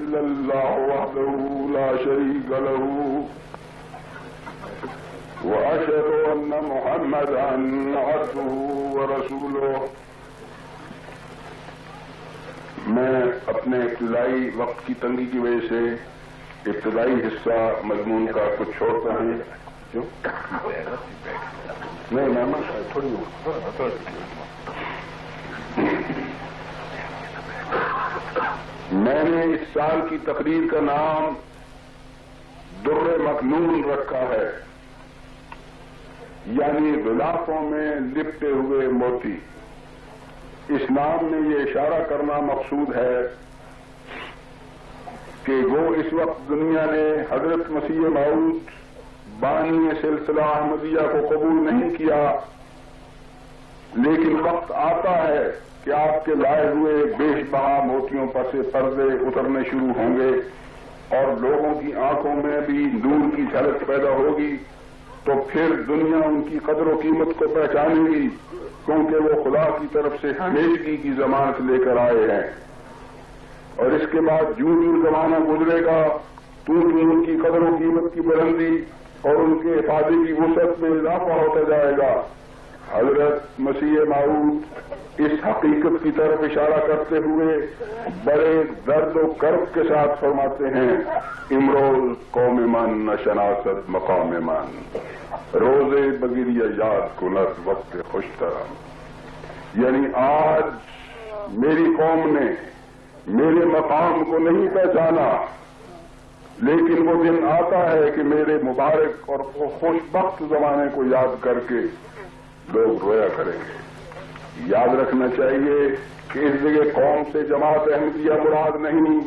إلا الله وحده لا شريك له وأشهد أن محمدا عبده ورسوله. میں اپنے ابتدائی وقت کی تنگی کی وجہ سے ابتدائی حصہ مضمون کا کچھ چھوڑتا ہے. نہیں مہمان صاحب تھوڑی میں نے اس سال کی تقریر کا نام در مکنون رکھا ہے، یعنی غلافوں میں لپٹے ہوئے موتی. اس نام میں یہ اشارہ کرنا مقصود ہے کہ وہ اس وقت دنیا نے حضرت مسیح موعود بانی سلسلہ احمدیہ کو قبول نہیں کیا، لیکن وقت آتا ہے کہ آپ کے لائے ہوئے بیش بہا موتیوں پر سے پردے اترنے شروع ہوں گے اور لوگوں کی آنکھوں میں بھی نور کی جھلک پیدا ہوگی، تو پھر دنیا ان کی قدر و قیمت کو پہچانے گی، کیونکہ وہ خدا کی طرف سے ہمیشگی کی ضمانت لے کر آئے ہیں. اور اس کے بعد جوں جوں زمانہ گزرے گا تو ان کی قدر و قیمت کی بلندی اور ان کے افادے کی وسعت میں اضافہ ہوتا جائے گا. حضرت مسیح موعود اس حقیقت کی طرف اشارہ کرتے ہوئے بڑے درد و کرب کے ساتھ فرماتے ہیں: امروز قوم من نشناست مقام من، روزے بگیریہ یاد کنت وقت خوش طرح. یعنی آج میری قوم نے میرے مقام کو نہیں پہچانا، لیکن وہ دن آتا ہے کہ میرے مبارک اور خوش بخت زمانے کو یاد کر کے لوگ رویا کریں گے. یاد رکھنا چاہیے کہ اس جگہ قوم سے جماعت احمدیہ مراد نہیں،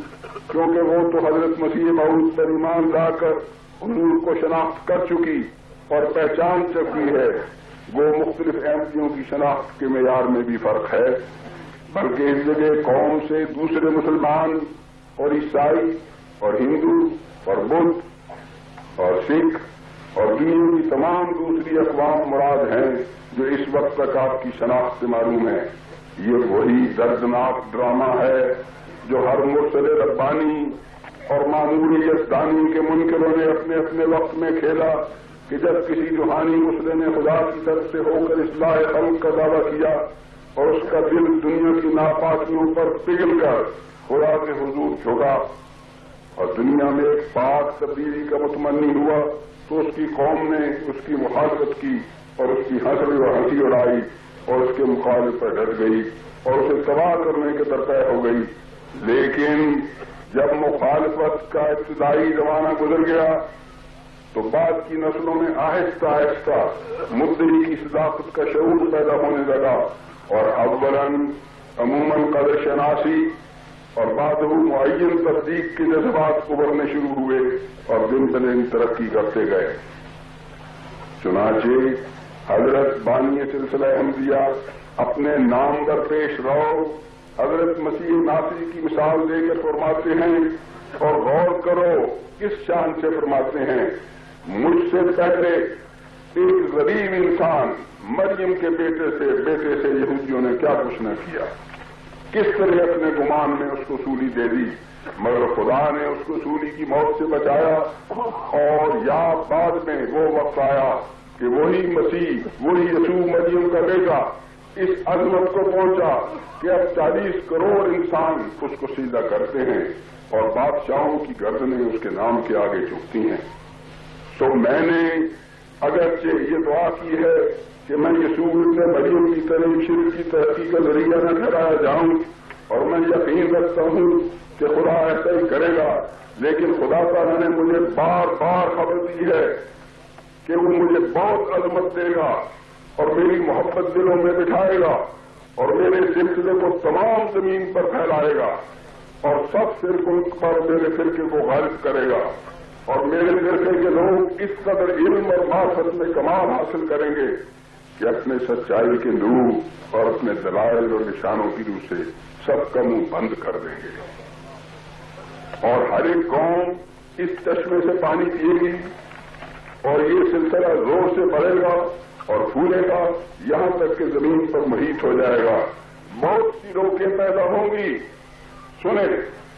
کیونکہ وہ تو حضرت مسیح موعود پر ایمان لا کر حضور کو شناخت کر چکی اور پہچان چکی ہے. وہ مختلف احمدیوں کی شناخت کے معیار میں بھی فرق ہے، بلکہ اس جگہ قوم سے دوسرے مسلمان اور عیسائی اور ہندو اور بدھ اور سکھ اور دنیا کی تمام دوسری اقوام مراد ہیں جو اس وقت تک آپ کی شناخت سے معلوم ہے. یہ وہی دردناک ڈرامہ ہے جو ہر مرسل ربانی اور معمولیت دانی کے منکروں نے اپنے اپنے وقت میں کھیلا کہ جب کسی روحانی مسئلے نے خدا کی طرف سے ہو کر اصلاح خلق کا دعویٰ کیا اور اس کا دل دنیا کی ناپاکیوں پر پگھل کر خدا کے حضور جھکا اور دنیا میں ایک پاک تبدیلی کا متمنی ہوا، تو اس کی قوم نے اس کی مخالفت کی اور اس کی ہنسی اڑائی اور اس کے مقابلے پر ڈٹ گئی اور اسے تباہ کرنے کے درپے ہو گئی. لیکن جب مخالفت کا ابتدائی زمانہ گزر گیا تو بعد کی نسلوں میں آہستہ آہستہ مدعی کی صداقت کا شعور پیدا ہونے لگا اور اولاً عموماً قدر شناسی اور بعد معین تصدیق کے جذبات ابھرنے شروع ہوئے اور دن بدن ترقی کرتے گئے. چنانچہ حضرت بانی سلسلہ احمدیہ اپنے نام در پیش رو حضرت مسیح ناصری کی مثال دے کر فرماتے ہیں، اور غور کرو کس شان سے فرماتے ہیں: مجھ سے پہلے ایک غریب انسان مریم کے بیٹے سے یہودیوں نے کیا کچھ نہ کیا، کس طرح اپنے گمان میں اس کو سولی دے دی، مگر خدا نے اس کو سولی کی موت سے بچایا. اور یا بعد میں وہ وقت آیا کہ وہی مسیح، وہی یسوع مریم کا بیٹا اس عظمت کو پہنچا کہ اب 40 کروڑ انسان اس کو سجدہ کرتے ہیں اور بادشاہوں کی گردنیں اس کے نام کے آگے جھکتی ہیں. تو میں نے اگرچہ یہ دعا کی ہے کہ میں یسوع ابن مریم کی طرح شرک کی ترقی کا ذریعہ نہ ٹھہرایا جاؤں، اور میں یقین رکھتا ہوں کہ خدا ایسا ہی کرے گا، لیکن خدا تعالیٰ نے مجھے بار بار خبر دی ہے کہ وہ مجھے بہت عظمت دے گا اور میری محبت دلوں میں بٹھائے گا اور میرے سلسلے کو تمام زمین پر پھیلائے گا اور سب فرقوں پر میرے فرقے کو غالب کرے گا، اور میرے فرقے کے لوگ اس قدر علم اور معرفت میں کمال حاصل کریں گے کہ اپنے سچائی کے نور اور اپنے دلائل اور نشانوں کی روح سے سب کا منہ بند کر دیں گے، اور ہر ایک قوم اس چشمے سے پانی پیے گی اور یہ سلسلہ زور سے بڑھے گا اور پھولے گا یہاں تک کہ زمین پر محیط ہو جائے گا. بہت سی روکیں پیدا ہوں گی. سنیں،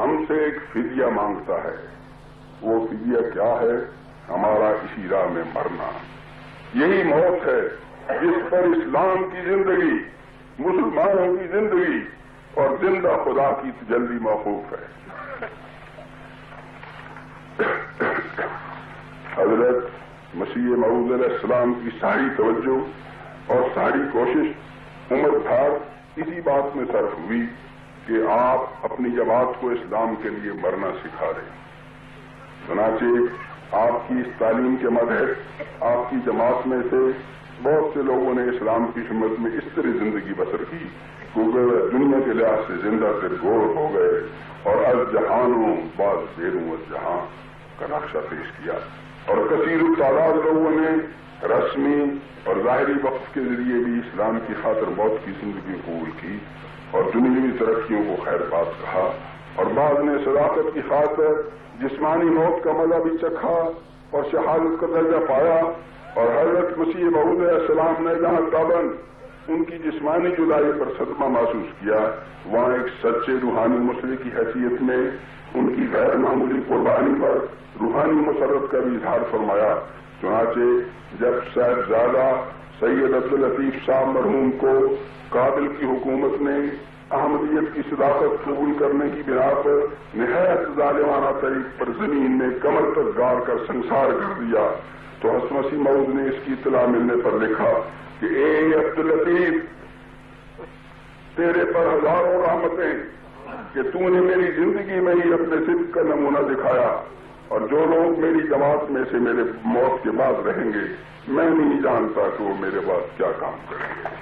ہم سے ایک فدیہ مانگتا ہے. وہ فدیہ کیا ہے؟ ہمارا اسی راہ میں مرنا. یہی موت ہے جس پر اسلام کی زندگی، مسلمانوں کی زندگی اور زندہ خدا کی تجلی موقوف ہے. حضرت مسیح موعود علیہ السلام کی ساری توجہ اور ساری کوشش عمر بھر اسی بات میں صرف ہوئی کہ آپ اپنی جماعت کو اسلام کے لیے مرنا سکھا رہے ہیں. چنانچہ آپ کی اس تعلیم کے مدحت آپ کی جماعت میں سے بہت سے لوگوں نے اسلام کی خدمت میں اس طرح زندگی بسر کی کیونکہ دنیا کے لحاظ سے زندہ سے گور ہو گئے اور از جہانوں بعض زیروں از جہاں کا نقشہ پیش کیا. اور کثیر تعداد لوگوں نے رسمی اور ظاہری وقت کے ذریعے بھی اسلام کی خاطر موت کی زندگی قبول کی اور دنیاوی ترقیوں کو خیر بات کہا. اور بعض نے صداقت کی خاطر جسمانی موت کا مزہ بھی چکھا اور شہادت کا درجہ پایا. اور حضرت مسیح موعود علیہ السلام نے جہاں تابن ان کی جسمانی جدائی پر صدمہ محسوس کیا، وہاں ایک سچے روحانی مسلح کی حیثیت میں ان کی غیر معمولی قربانی پر روحانی مسرت کا بھی اظہار فرمایا. چنانچہ جب صاحبزادہ سید عبداللطیف صاحب مرحوم کو قابل کی حکومت نے احمدیت کی صداقت قبول کرنے کی بنا پر نہایت ظالمانہ طریق پر زمین میں کمر تک گاڑ کر سنسار کر دیا تو حضرت مسیح موعود نے اس کی اطلاع ملنے پر لکھا کہ اے عبداللطیف، تیرے پر ہزاروں رحمتیں کہ تو نے میری زندگی میں ہی اپنے صدق کا نمونہ دکھایا، اور جو لوگ میری جماعت میں سے میرے موت کے بعد رہیں گے میں نہیں جانتا کہ وہ میرے بعد کیا کام کریں گے.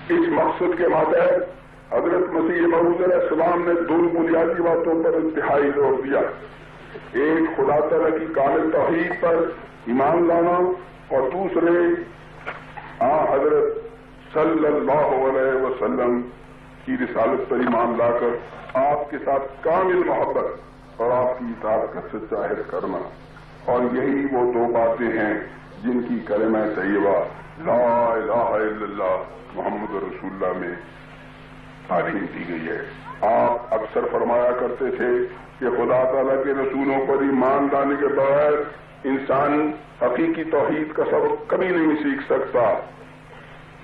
اس مقصد کے ماتحت حضرت مسیح موعود علیہ السلام نے دو بنیادی باتوں پر انتہائی زور دیا. ایک خدا تعالی کی کامل توحید پر ایمان لانا اور دوسرے حضرت صلی اللہ علیہ وسلم کی رسالت پر ایمان لا کر آپ کے ساتھ کامل محبت اور آپ کی اطاعت کا سچا عہد کرنا. اور یہی وہ دو باتیں ہیں جن کی کلمہ طیبہ لا الہ الا اللہ محمد رسول اللہ میں تعلیم دی گئی ہے. آپ اکثر فرمایا کرتے تھے کہ خدا تعالیٰ کے رسولوں پر ایمان لانے کے بغیر انسان حقیقی توحید کا سبق کبھی نہیں سیکھ سکتا.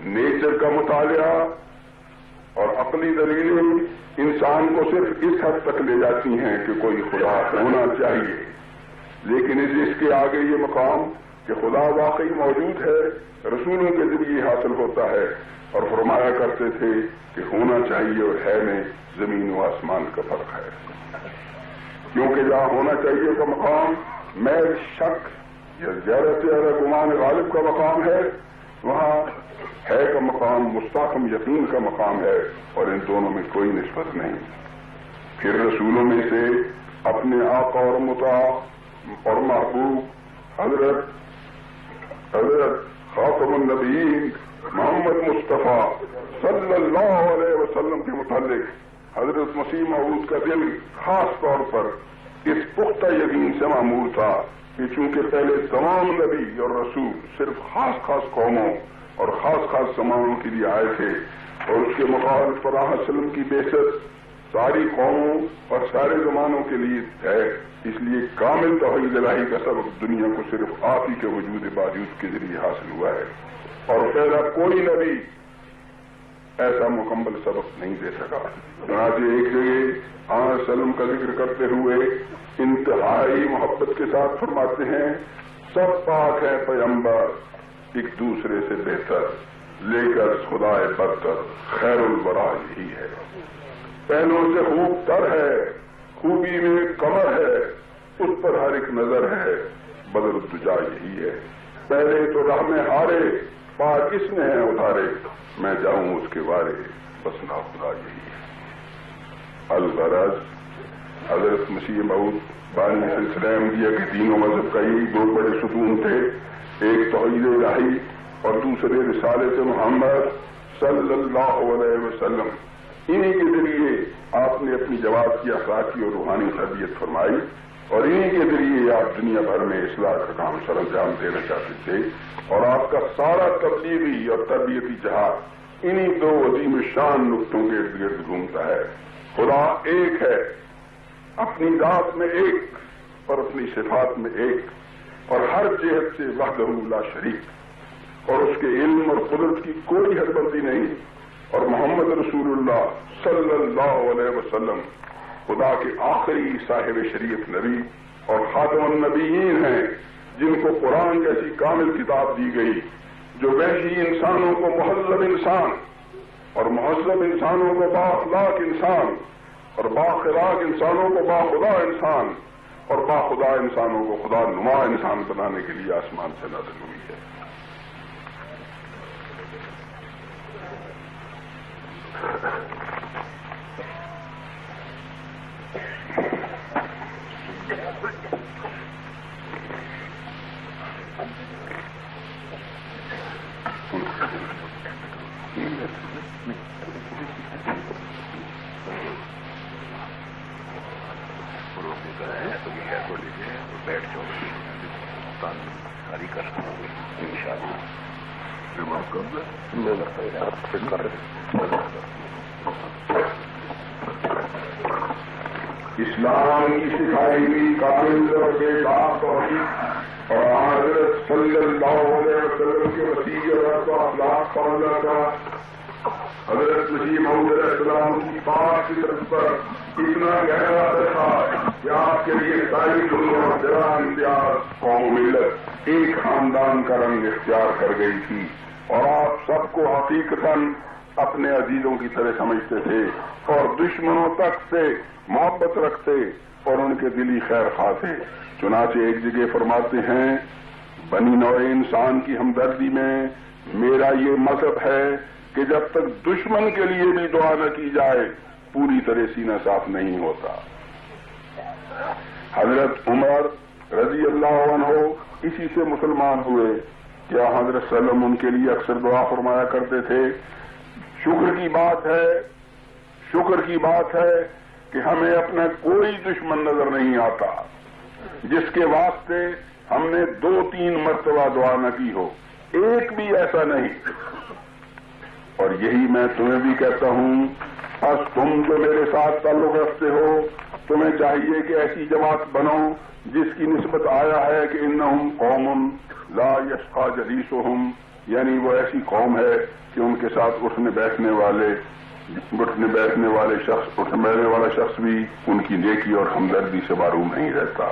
نیچر کا مطالعہ اور عقلی دلیلیں انسان کو صرف اس حد تک لے جاتی ہیں کہ کوئی خدا ہونا چاہیے، لیکن اس کے آگے یہ مقام کہ خدا واقعی موجود ہے رسولوں کے ذریعے حاصل ہوتا ہے. اور فرمایا کرتے تھے کہ ہونا چاہیے اور ہے میں زمین و آسمان کا فرق ہے، کیونکہ جہاں ہونا چاہیے کا مقام محض شک یا زیادہ سے زیادہ گمان غالب کا مقام ہے، وہاں ہے کا مقام مستحکم یقین کا مقام ہے، اور ان دونوں میں کوئی نسبت نہیں. پھر رسولوں میں سے اپنے آقا اور مطاع اور محبوب حضرت خاتم النبیین محمد مصطفیٰ صلی اللہ علیہ وسلم کے متعلق حضرت مسیح موعود کا دل خاص طور پر اس پختہ یقین سے معمور تھا کہ چونکہ پہلے تمام نبی اور رسول صرف خاص خاص قوموں اور خاص خاص زمانوں کے لیے آئے تھے، اور اس کے مخالف صلی اللہ علیہ وسلم کی بعثت ساری قوموں اور سارے زمانوں کے لیے ہے. اس لیے کامل توحید الہی کا سبق دنیا کو صرف آپ ہی کے وجود باوجود کے ذریعے حاصل ہوا ہے، اور پہلا کوئی نبی ایسا مکمل سبق نہیں دے سکا. چنانچہ ایک جگہ آن سلم کا ذکر کرتے ہوئے انتہائی محبت کے ساتھ فرماتے ہیں سب پاک ہے پیغمبر ایک دوسرے سے بہتر، لے کر خدائے برتر خیر الورا یہی ہے. پہلوں سے خوب تر ہے، خوبی میں کمر ہے، اس پر ہر ایک نظر ہے، بدر الدجا یہی ہے. پہلے تو راہ میں ہارے پار کس نے ہیں اتارے، میں جاؤں اس کے وارے بس نا خدا یہی ہے. الغرض حضرت مسیح موعود بانی سلسلہ احمدیہ کے تینوں مذہب کا یہی دو بڑے ستون تھے، ایک توحید الہی اور دوسرے رسالت محمد صلی اللہ علیہ وسلم. انہی کے ذریعے آپ نے اپنی جماعت کی اخلاقی اور روحانی تربیت فرمائی. اور انہیں کے ذریعے آپ دنیا بھر میں اصلاح کا کام سر انجام دینا چاہتے تھے، اور آپ کا سارا تبلیغی اور تربیتی جہاد انہیں دو عظیم شان نقطوں کے ارد گرد گھومتا ہے۔ خدا ایک ہے، اپنی ذات میں ایک اور اپنی صفات میں ایک، اور ہر جہت سے وحدہ لا شریک، اور اس کے علم اور قدرت کی کوئی حد بندی نہیں، اور محمد رسول اللہ صلی اللہ علیہ وسلم خدا کے آخری صاحب شریعت نبی اور خاتم النبیین ہیں، جن کو قرآن جیسی کامل کتاب دی گئی، جو وحشی انسانوں کو مہذب انسان اور مہذب انسانوں کو بااخلاق انسان اور بااخلاق انسانوں کو باخدا انسان اور باخدا انسانوں کو خدا نما انسان بنانے کے لیے آسمان سے نازل ہوئی ہے۔ اسلام کی سکھائی ہوئی کامل اور بے باک توحید اور حضرت صلی اللہ علیہ وسلم کے وسیع رب و اخلاق کا کا حضرت مسیح موعود علیہ السلام کی پاک فطرت پر اتنا گہرا اثر تھا کہ آپ کے لیے ساری دنیا بلا امتیاز قوم ملت ایک خاندان کا رنگ اختیار کر گئی تھی، اور آپ سب کو حقیقتاً اپنے عزیزوں کی طرح سمجھتے تھے اور دشمنوں تک سے محبت رکھتے اور ان کے دلی خیر خواہ تھے۔ چنانچہ ایک جگہ فرماتے ہیں، بنی نوع انسان کی ہمدردی میں میرا یہ مذہب ہے کہ جب تک دشمن کے لیے بھی دعا نہ کی جائے پوری طرح سینہ صاف نہیں ہوتا۔ حضرت عمر رضی اللہ عنہ اسی سے مسلمان ہوئے، کیا حضرت صلی اللہ علیہ وسلم ان کے لیے اکثر دعا فرمایا کرتے تھے۔ شکر کی بات ہے کہ ہمیں اپنا کوئی دشمن نظر نہیں آتا جس کے واسطے ہم نے 2-3 مرتبہ دعا نہ کی ہو، ایک بھی ایسا نہیں۔ اور یہی میں تمہیں بھی کہتا ہوں، بس تم جو میرے ساتھ تعلق رکھتے ہو تمہیں چاہیے کہ ایسی جماعت بنو جس کی نسبت آیا ہے کہ انہم قوم لا یشقی جلیسہم، یعنی وہ ایسی قوم ہے کہ ان کے ساتھ اٹھنے بیٹھنے والا شخص بھی ان کی نیکی اور ہمدردی سے معروم نہیں رہتا۔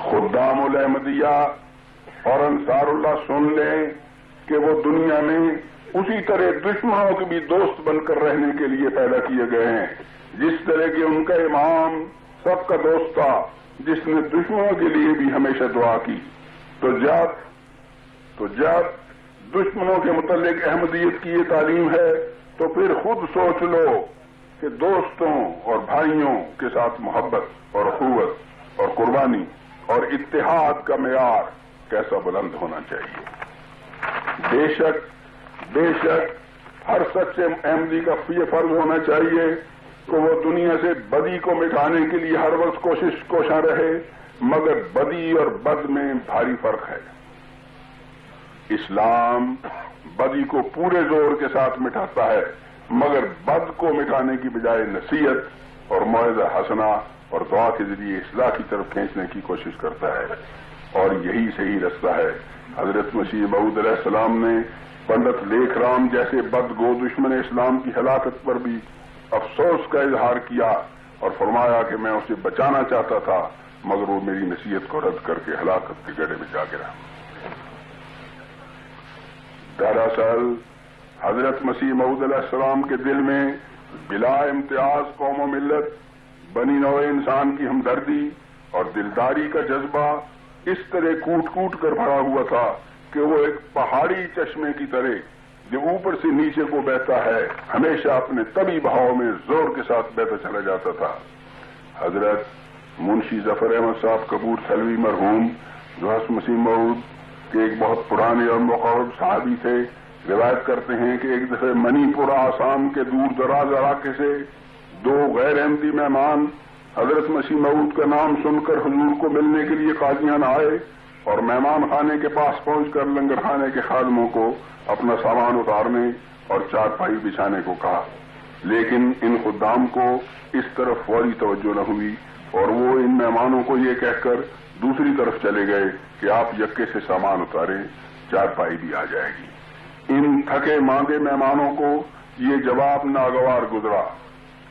خدام الاحمدیہ اور انصار اللہ سن لیں کہ وہ دنیا میں اسی طرح دشمنوں کے بھی دوست بن کر رہنے کے لیے پیدا کیے گئے ہیں، جس طرح کہ ان کا امام سب کا دوست تھا جس نے دشمنوں کے لیے بھی ہمیشہ دعا کی۔ تو جب دشمنوں کے متعلق احمدیت کی یہ تعلیم ہے تو پھر خود سوچ لو کہ دوستوں اور بھائیوں کے ساتھ محبت اور اخوت اور قربانی اور اتحاد کا معیار کیسا بلند ہونا چاہیے۔ بے شک ہر سچے احمدی کا یہ فرض ہونا چاہیے کہ وہ دنیا سے بدی کو مٹانے کے لیے ہر وقت کوشاں رہے، مگر بدی اور بد میں بھاری فرق ہے۔ اسلام بدی کو پورے زور کے ساتھ مٹاتا ہے، مگر بد کو مٹانے کی بجائے نصیحت اور موعظہ حسنہ اور دعا کے ذریعے اصلاح کی طرف کھینچنے کی کوشش کرتا ہے، اور یہی صحیح رستہ ہے۔ حضرت مسیح موعود علیہ السلام نے پنڈت لیکھ رام جیسے بدگو دشمن اسلام کی ہلاکت پر بھی افسوس کا اظہار کیا اور فرمایا کہ میں اسے بچانا چاہتا تھا مگر وہ میری نصیحت کو رد کر کے ہلاکت کے گڑھے میں جا گرا۔ دراصل حضرت مسیح موعود علیہ السلام کے دل میں بلا امتیاز قوم و ملت، بنی نوع انسان کی ہمدردی اور دلداری کا جذبہ اس طرح کوٹ کوٹ کر بھرا ہوا تھا کہ وہ ایک پہاڑی چشمے کی طرح جو اوپر سے نیچے کو بہتا ہے ہمیشہ اپنے طبی بہاؤ میں زور کے ساتھ بہتا چلا جاتا تھا۔ حضرت منشی ظفر احمد صاحب کپور تھلوی مرحوم جو حضرت مسیح موعود کے ایک بہت پرانے اور مقرب صحابی تھے، روایت کرتے ہیں کہ ایک دفعہ منی پور آسام کے دور دراز علاقے سے 2 غیر احمدی مہمان حضرت مسیح موعود کا نام سن کر حضور کو ملنے کے لیے قادیان آئے اور مہمان خانے کے پاس پہنچ کر لنگر خانے کے خادموں کو اپنا سامان اتارنے اور چارپائی بچھانے کو کہا، لیکن ان خدام کو اس طرف فوری توجہ نہ ہوئی اور وہ ان مہمانوں کو یہ کہہ کر دوسری طرف چلے گئے کہ آپ یکے سے سامان اتاریں، چارپائی بھی آ جائے گی۔ ان تھکے ماندے مہمانوں کو یہ جواب ناگوار گزرا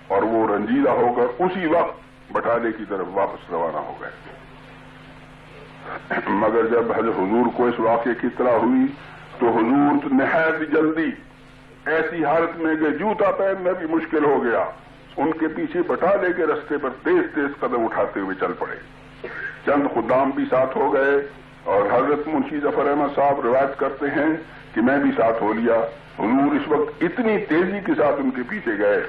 اور وہ رنجیدہ ہو کر اسی وقت بٹالے کی طرف واپس روانہ ہو گئے۔ مگر جب حضرت حضور کو اس واقعے کی اطلاع ہوئی تو حضور نہایت جلدی ایسی حالت میں کہ جوتا پہننا بھی مشکل ہو گیا، ان کے پیچھے بٹالے کے رستے پر تیز تیز قدم اٹھاتے ہوئے چل پڑے۔ چند خدام بھی ساتھ ہو گئے اور حضرت منشی ظفر احمد صاحب روایت کرتے ہیں کہ میں بھی ساتھ ہو لیا۔ حضور اس وقت اتنی تیزی کے ساتھ ان کے پیچھے گئے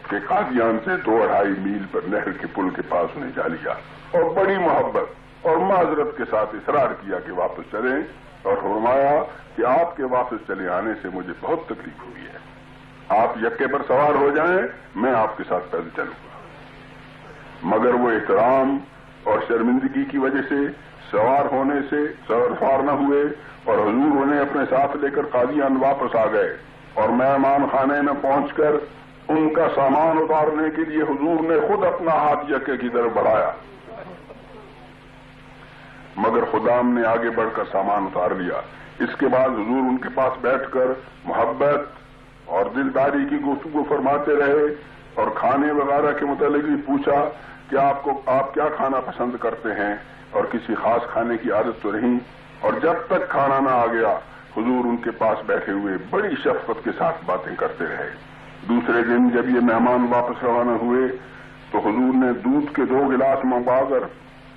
کہ قادیان سے 2-2.5 میل پر نہر کے پل کے پاس انہیں جا لیا اور بڑی محبت اور معذرت کے ساتھ اصرار کیا کہ واپس چلیں، اور فرمایا کہ آپ کے واپس چلے آنے سے مجھے بہت تکلیف ہوئی ہے، آپ یکے پر سوار ہو جائیں، میں آپ کے ساتھ پیدل چلوں گا۔ مگر وہ احترام اور شرمندگی کی وجہ سے سوار ہونے سے سوار نہ ہوئے اور حضور انہیں اپنے ساتھ لے کر قادیان واپس آ گئے اور مہمان خانے میں پہنچ کر ان کا سامان اتارنے کے لیے حضور نے خود اپنا ہاتھ یکے کی طرف بڑھایا، مگر خدام نے آگے بڑھ کر سامان اتار لیا۔ اس کے بعد حضور ان کے پاس بیٹھ کر محبت اور دلداری کی گفتگو فرماتے رہے اور کھانے وغیرہ کے متعلق بھی پوچھا کہ آپ کیا کھانا پسند کرتے ہیں اور کسی خاص کھانے کی عادت تو نہیں، اور جب تک کھانا نہ آ گیا حضور ان کے پاس بیٹھے ہوئے بڑی شفقت کے ساتھ باتیں کرتے رہے۔ دوسرے دن جب یہ مہمان واپس روانہ ہوئے تو حضور نے دودھ کے 2 گلاس منگوا کر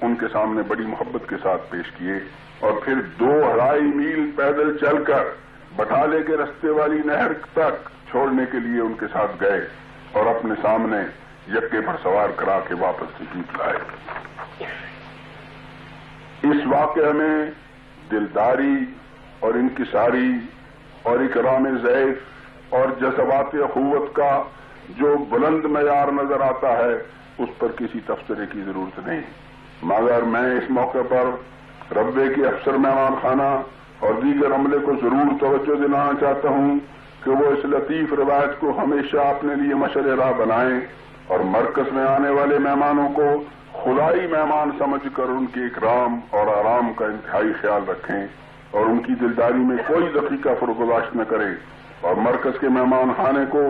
ان کے سامنے بڑی محبت کے ساتھ پیش کیے اور پھر 2-2.5 میل پیدل چل کر بٹالے کے رستے والی نہر تک چھوڑنے کے لیے ان کے ساتھ گئے اور اپنے سامنے یکے پر سوار کرا کے واپس تشریف لائے۔ اس واقعے میں دلداری اور انکساری اور اکرام ضعیف اور جذبات اخوت کا جو بلند معیار نظر آتا ہے اس پر کسی تبصرے کی ضرورت نہیں، مگر میں اس موقع پر ربے کے افسر مہمان خانہ اور دیگر عملے کو ضرور توجہ دلانا چاہتا ہوں کہ وہ اس لطیف روایت کو ہمیشہ اپنے لیے مشعل راہ بنائیں اور مرکز میں آنے والے مہمانوں کو خدائی مہمان سمجھ کر ان کے اکرام اور آرام کا انتہائی خیال رکھیں اور ان کی دلداری میں کوئی دقیقہ فرگزاشت نہ کریں اور مرکز کے مہمان خانے کو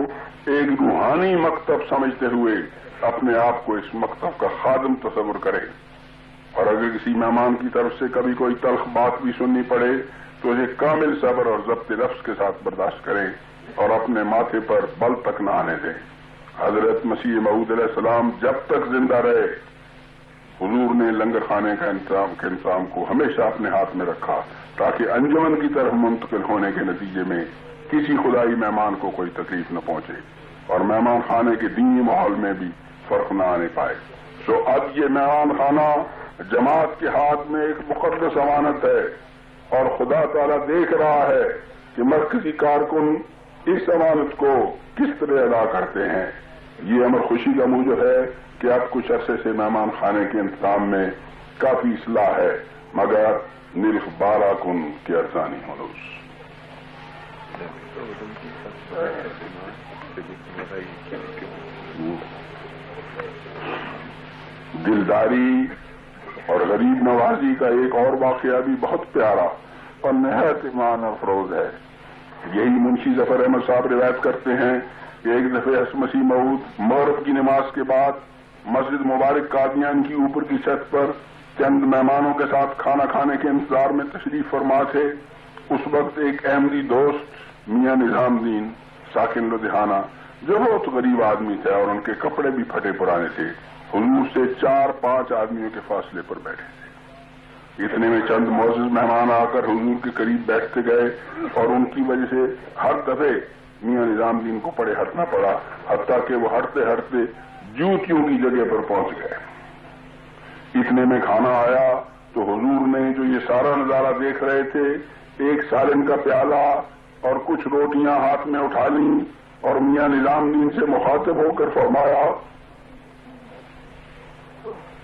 ایک روحانی مکتب سمجھتے ہوئے اپنے آپ کو اس مکتب کا خادم تصور کریں، اور اگر کسی مہمان کی طرف سے کبھی کوئی تلخ بات بھی سننی پڑے تو اسے کامل صبر اور ضبط نفس کے ساتھ برداشت کریں اور اپنے ماتھے پر بل تک نہ آنے دیں۔ حضرت مسیح موعود علیہ السلام جب تک زندہ رہے حضور نے لنگر خانے کا انتظام کو ہمیشہ اپنے ہاتھ میں رکھا تاکہ انجمن کی طرف منتقل ہونے کے نتیجے میں کسی خدائی مہمان کو کوئی تکلیف نہ پہنچے اور مہمان خانے کے دینی ماحول میں بھی فرق نہ آنے پائے۔ سو اب یہ مہمان خانہ جماعت کے ہاتھ میں ایک مقدس امانت ہے اور خدا تعالیٰ دیکھ رہا ہے کہ مرکزی کارکن اس امانت کو کس طرح ادا کرتے ہیں۔ یہ امر خوشی کا موجب ہے کہ اب کچھ عرصے سے مہمان خانے کے انتظام میں کافی اصلاح ہے، مگر نلخ 12 کن کی ارزانی ہنوز۔ دلداری اور غریب نوازی کا ایک اور واقعہ بھی بہت پیارا اور نہایت ایمان افروز ہے۔ یہی منشی ظفر احمد صاحب روایت کرتے ہیں کہ ایک دفعہ حضرت مسیح موعود مغرب کی نماز کے بعد مسجد مبارک قادیان کی اوپر کی چھت پر چند مہمانوں کے ساتھ کھانا کھانے کے انتظار میں تشریف فرما تھے۔ اس وقت ایک احمدی دوست میاں نظام الدین ساکن لدھیانہ جو بہت غریب آدمی تھے اور ان کے کپڑے بھی پھٹے پرانے تھے، حضور سے 4-5 آدمیوں کے فاصلے پر بیٹھے تھے۔ اتنے میں چند معزز مہمان آ کر حضور کے قریب بیٹھتے گئے اور ان کی وجہ سے ہر دفعے میاں نظام الدین کو پڑے ہٹنا پڑا، حتیٰ کہ وہ ہٹتے ہٹتے جوتیوں کی جگہ پر پہنچ گئے۔ اتنے میں کھانا آیا تو حضور نے جو یہ سارا نظارہ دیکھ رہے تھے ایک سالن کا پیالہ اور کچھ روٹیاں ہاتھ میں اٹھا لیں اور میاں نظام الدین سے مخاطب ہو کر فرمایا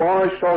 500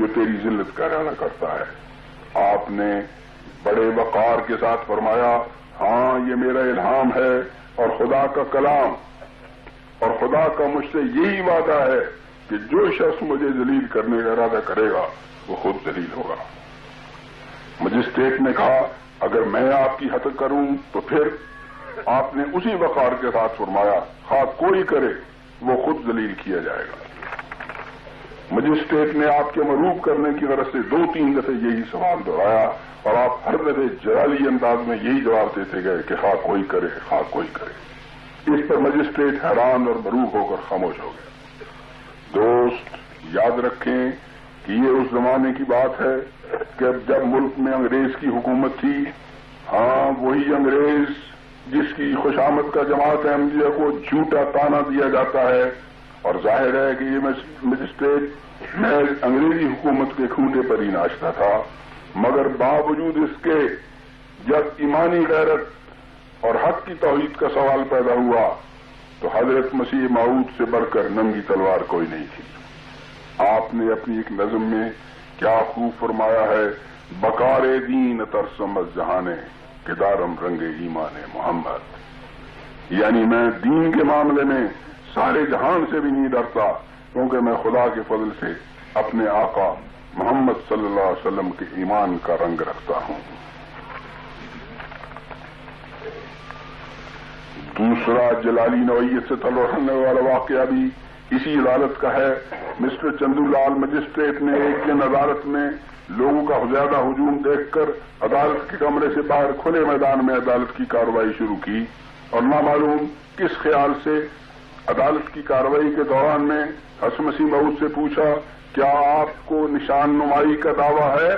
جو تیری ذلت کا اعلان کرتا ہے۔ آپ نے بڑے وقار کے ساتھ فرمایا ہاں یہ میرا الہام ہے اور خدا کا کلام، اور خدا کا مجھ سے یہی وعدہ ہے کہ جو شخص مجھے ذلیل کرنے کا ارادہ کرے گا وہ خود ذلیل ہوگا۔ مجسٹریٹ نے کہا اگر میں آپ کی حد کروں تو پھر؟ آپ نے اسی وقار کے ساتھ فرمایا خواہ کوئی کرے وہ خود ذلیل کیا جائے گا۔ مجسٹریٹ نے آپ کے مروب کرنے کی غرض سے 2-3 دفعے یہی سوال دہرایا اور آپ ہر دفعے جلالی انداز میں یہی جواب دیتے گئے کہ خواہ کوئی کرے، خواہ کوئی کرے۔ اس پر مجسٹریٹ حیران اور مروب ہو کر خاموش ہو گئے۔ دوست یاد رکھیں کہ یہ اس زمانے کی بات ہے کہ جب ملک میں انگریز کی حکومت تھی، ہاں وہی انگریز جس کی خوشامد کا جماعت احمدیہ کو جھوٹا تانا دیا جاتا ہے، اور ظاہر ہے کہ یہ مجسٹریٹ میں انگریزی حکومت کے کھوٹے پر ہی ناشتا تھا، مگر باوجود اس کے جب ایمانی غیرت اور حق کی توحید کا سوال پیدا ہوا تو حضرت مسیح موعود سے بڑھ کر ننگی تلوار کوئی نہیں تھی۔ آپ نے اپنی ایک نظم میں کیا خوب فرمایا ہے، بکار دین ترسم از جہانے کہ دارم رنگ ایمان محمد، یعنی میں دین کے معاملے میں سارے جہان سے بھی نہیں ڈرتا کیونکہ میں خدا کے فضل سے اپنے آقا محمد صلی اللہ علیہ وسلم کے ایمان کا رنگ رکھتا ہوں۔ دوسرا جلالی نوعیت سے تعلق رکھنے والا واقعہ بھی اسی عدالت کا ہے۔ مسٹر چندو لال مجسٹریٹ نے ایک دن عدالت میں لوگوں کا زیادہ ہجوم دیکھ کر عدالت کے کمرے سے باہر کھلے میدان میں عدالت کی کارروائی شروع کی، اور نامعلوم کس خیال سے عدالت کی کارروائی کے دوران میں حضرت مسیح موعود سے پوچھا کیا آپ کو نشان نمائی کا دعویٰ ہے؟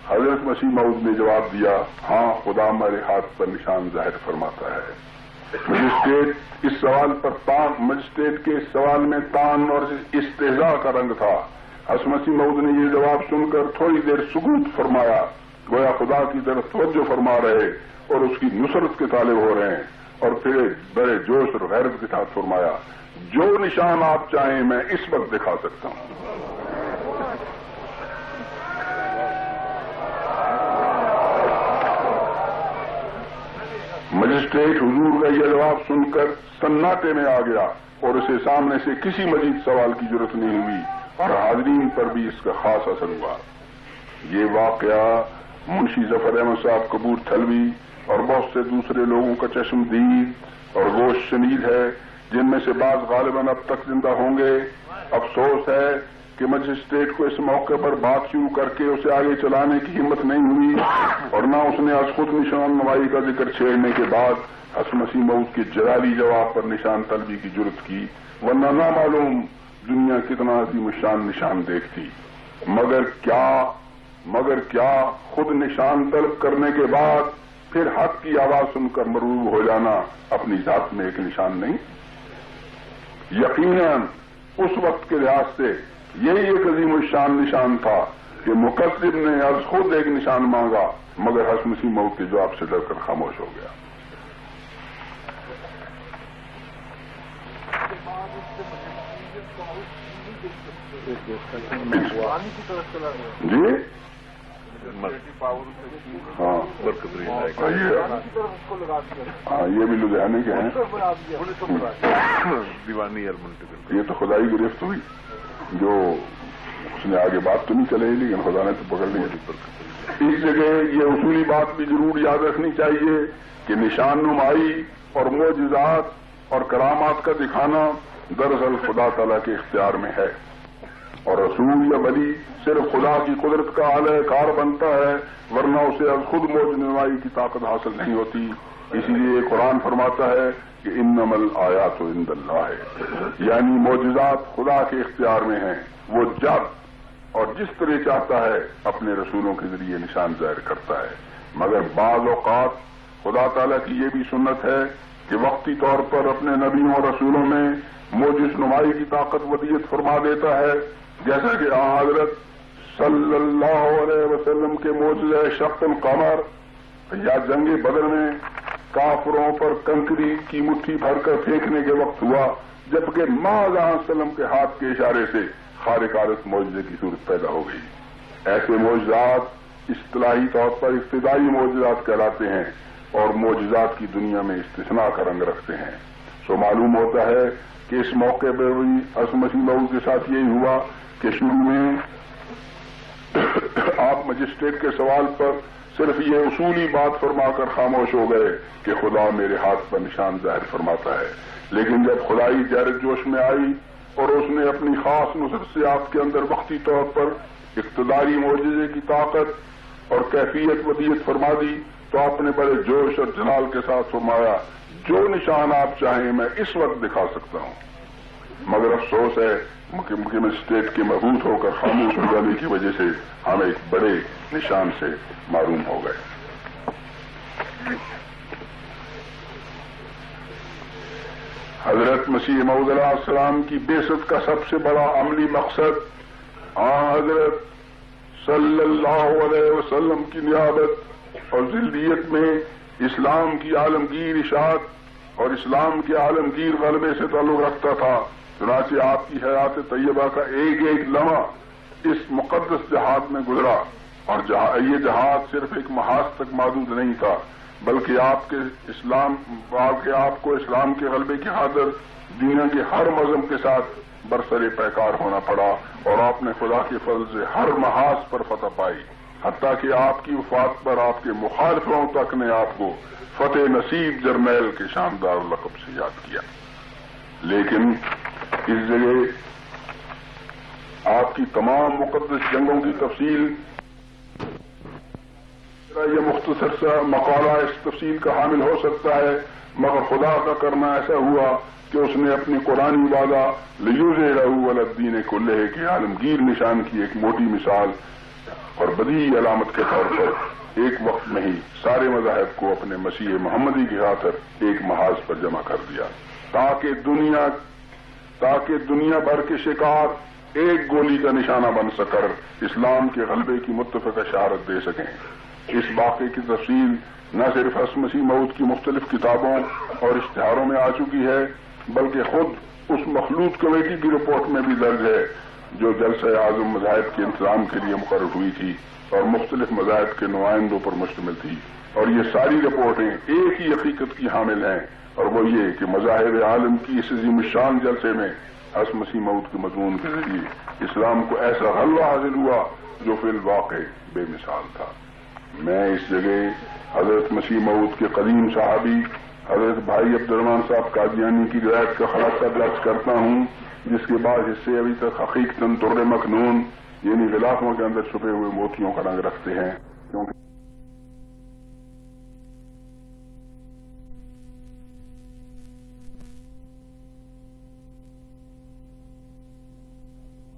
حضرت مسیح موعود نے جواب دیا ہاں خدا ہمارے ہاتھ پر نشان ظاہر فرماتا ہے۔ مجسٹریٹ کے اس سوال میں تان اور استہزاء کا رنگ تھا۔ حضرت مسیح موعود نے یہ جواب سن کر تھوڑی دیر سکوت فرمایا، گویا خدا کی طرف توجہ فرما رہے اور اس کی نصرت کے طالب ہو رہے ہیں، اور پھر بڑے جوش اور غیرت کے ساتھ فرمایا جو نشان آپ چاہیں میں اس وقت دکھا سکتا ہوں۔ مجسٹریٹ حضور کا یہ جواب سن کر سناٹے میں آ گیا اور اسے سامنے سے کسی مزید سوال کی ضرورت نہیں ہوئی، اور حاضرین پر بھی اس کا خاص اثر ہوا۔ یہ واقعہ منشی ظفر احمد صاحب کپور تھلوی اور بہت سے دوسرے لوگوں کا چشم دید اور گوش شنید ہے، جن میں سے بعض غالباً اب تک زندہ ہوں گے۔ افسوس ہے کہ مجسٹریٹ کو اس موقع پر بات شروع کر کے اسے آگے چلانے کی ہمت نہیں ہوئی، اور نہ اس نے از خود نشان نمائی کا ذکر چھیڑنے کے بعد حضرت مسیح موعود کے جلالی جواب پر نشان طلبی کی جرت کی، ورنہ نہ معلوم دنیا کتنا عظیم الشان نشان دیکھتی۔ مگر کیا خود نشان طلب کرنے کے بعد پھر حق کی آواز سن کر مروب ہو جانا اپنی ذات میں ایک نشان نہیں؟ یقیناً اس وقت کے لحاظ سے یہی ایک عظیم الشان نشان تھا کہ مکذب نے از خود ایک نشان مانگا، مگر حضرت مسیح موعود کے جواب سے ڈر کر خاموش ہو گیا۔ جی ہاں یہ بھی لدھیانے کے ہیں، یہ تو خدائی گرفت ہوئی جو اس نے آگے بات تو نہیں چلے لیکن خدا نے تو پکڑ لی۔ اس جگہ یہ اصولی بات بھی ضرور یاد رکھنی چاہیے کہ نشان نمائی اور معجزات اور کرامات کا دکھانا دراصل خدا تعالیٰ کے اختیار میں ہے، اور رسول یا ولی صرف خدا کی قدرت کا اعلی کار بنتا ہے، ورنہ اسے از خود معجزہ نمائی کی طاقت حاصل نہیں ہوتی۔ اسی لیے قرآن فرماتا ہے کہ انما الآیات عند اللہ، یعنی معجزات خدا کے اختیار میں ہیں، وہ جب اور جس طرح چاہتا ہے اپنے رسولوں کے ذریعے نشان ظاہر کرتا ہے، مگر بعض اوقات خدا تعالیٰ کی یہ بھی سنت ہے کہ وقتی طور پر اپنے نبیوں اور رسولوں میں معجز نمائی کی طاقت ودیت فرما دیتا ہے، جیسا کہ حضرت صلی اللہ علیہ وسلم کے معجزہ شق القمر یا جنگ بدر میں کافروں پر کنکری کی مٹھی بھر کر پھینکنے کے وقت ہوا، جبکہ ماں علیہ وسلم کے ہاتھ کے اشارے سے خارق عادت معجزے کی صورت پیدا ہو گئی۔ ایسے معجزات اصطلاحی طور پر ابتدائی معجزات کہلاتے ہیں اور معجزات کی دنیا میں استثناء کا رنگ رکھتے ہیں۔ سو معلوم ہوتا ہے کہ اس موقع پر بھی حضرت مسیح موعود کے ساتھ یہی ہوا کہ شروع میں آپ مجسٹریٹ کے سوال پر صرف یہ اصولی بات فرما کر خاموش ہو گئے کہ خدا میرے ہاتھ پر نشان ظاہر فرماتا ہے، لیکن جب خدائی غیرت جوش میں آئی اور اس نے اپنی خاص نصرت سے آپ کے اندر وقتی طور پر اقتداری معجزے کی طاقت اور کیفیت ودیت فرما دی تو آپ نے بڑے جوش اور جلال کے ساتھ فرمایا جو نشان آپ چاہیں میں اس وقت دکھا سکتا ہوں، مگر افسوس ہے کہ مجسٹریٹ کے مبعوث ہو کر خاموش ہو جانے کی وجہ سے ہم ایک بڑے نشان سے محروم ہو گئے۔ حضرت مسیح موعود علیہ السلام کی بعثت کا سب سے بڑا عملی مقصد حضرت صلی اللہ علیہ وسلم کی نیابت اور ذلیت میں اسلام کی عالمگیر اشاعت اور اسلام کے عالمگیر غلبے سے تعلق رکھتا تھا۔ چنانچہ آپ کی حیات طیبہ کا ایک ایک لمحہ اس مقدس جہاد میں گزرا، اور یہ جہاد صرف ایک محاذ تک محدود نہیں تھا بلکہ آپ کو اسلام کے غلبے کی خاطر دنیا کے ہر مذہب کے ساتھ برسر پیکار ہونا پڑا، اور آپ نے خدا کے فضل سے ہر محاذ پر فتح پائی، حتیٰ کہ آپ کی وفات پر آپ کے مخالفوں تک نے آپ کو فتح نصیب جرنیل کے شاندار لقب سے یاد کیا۔ لیکن اس جگہ آپ کی تمام مقدس جنگوں کی تفصیل، یہ مختصر سا مقالہ اس تفصیل کا حامل ہو سکتا ہے، مگر خدا کا کرنا ایسا ہوا کہ اس نے اپنی قرآنی وعدہ لیظہرہ علی الدین کلہ کے عالمگیر نشان کی ایک موٹی مثال اور بدیعی علامت کے طور پر ایک وقت میں ہی سارے مذاہب کو اپنے مسیح محمدی کی خاطر ایک محاذ پر جمع کر دیا، تاکہ دنیا بھر کے شکار ایک گولی کا نشانہ بن سکر اسلام کے غلبے کی متفق اشارت دے سکیں۔ اس واقعے کی تفصیل نہ صرف حضرت مسیح موعود کی مختلف کتابوں اور اشتہاروں میں آ چکی ہے بلکہ خود اس مخلوط کمیٹی کی رپورٹ میں بھی درج ہے جو جلسہ اعظم مذاہب کے انتظام کے لیے مقرر ہوئی تھی اور مختلف مذاہب کے نمائندوں پر مشتمل تھی، اور یہ ساری رپورٹیں ایک ہی حقیقت کی حامل ہیں، اور وہ یہ کہ مذاہب عالم کی اس عظیم الشان جلسے میں حضرت مسیح موعود کے مضمون کے ذریعے اسلام کو ایسا غلبہ حاصل ہوا جو فی الواقع بے مثال تھا۔ میں اس جگہ حضرت مسیح موعود کے قدیم صحابی حضرت بھائی عبدالرحمان صاحب قادیانی کی روایت کا خلاصہ درج کرتا ہوں، جس کے بعد حصے ابھی تک حقیقتاً در مکنون یعنی غلافوں کے اندر چھپے ہوئے موتیوں کا رنگ رکھتے ہیں، کیونکہ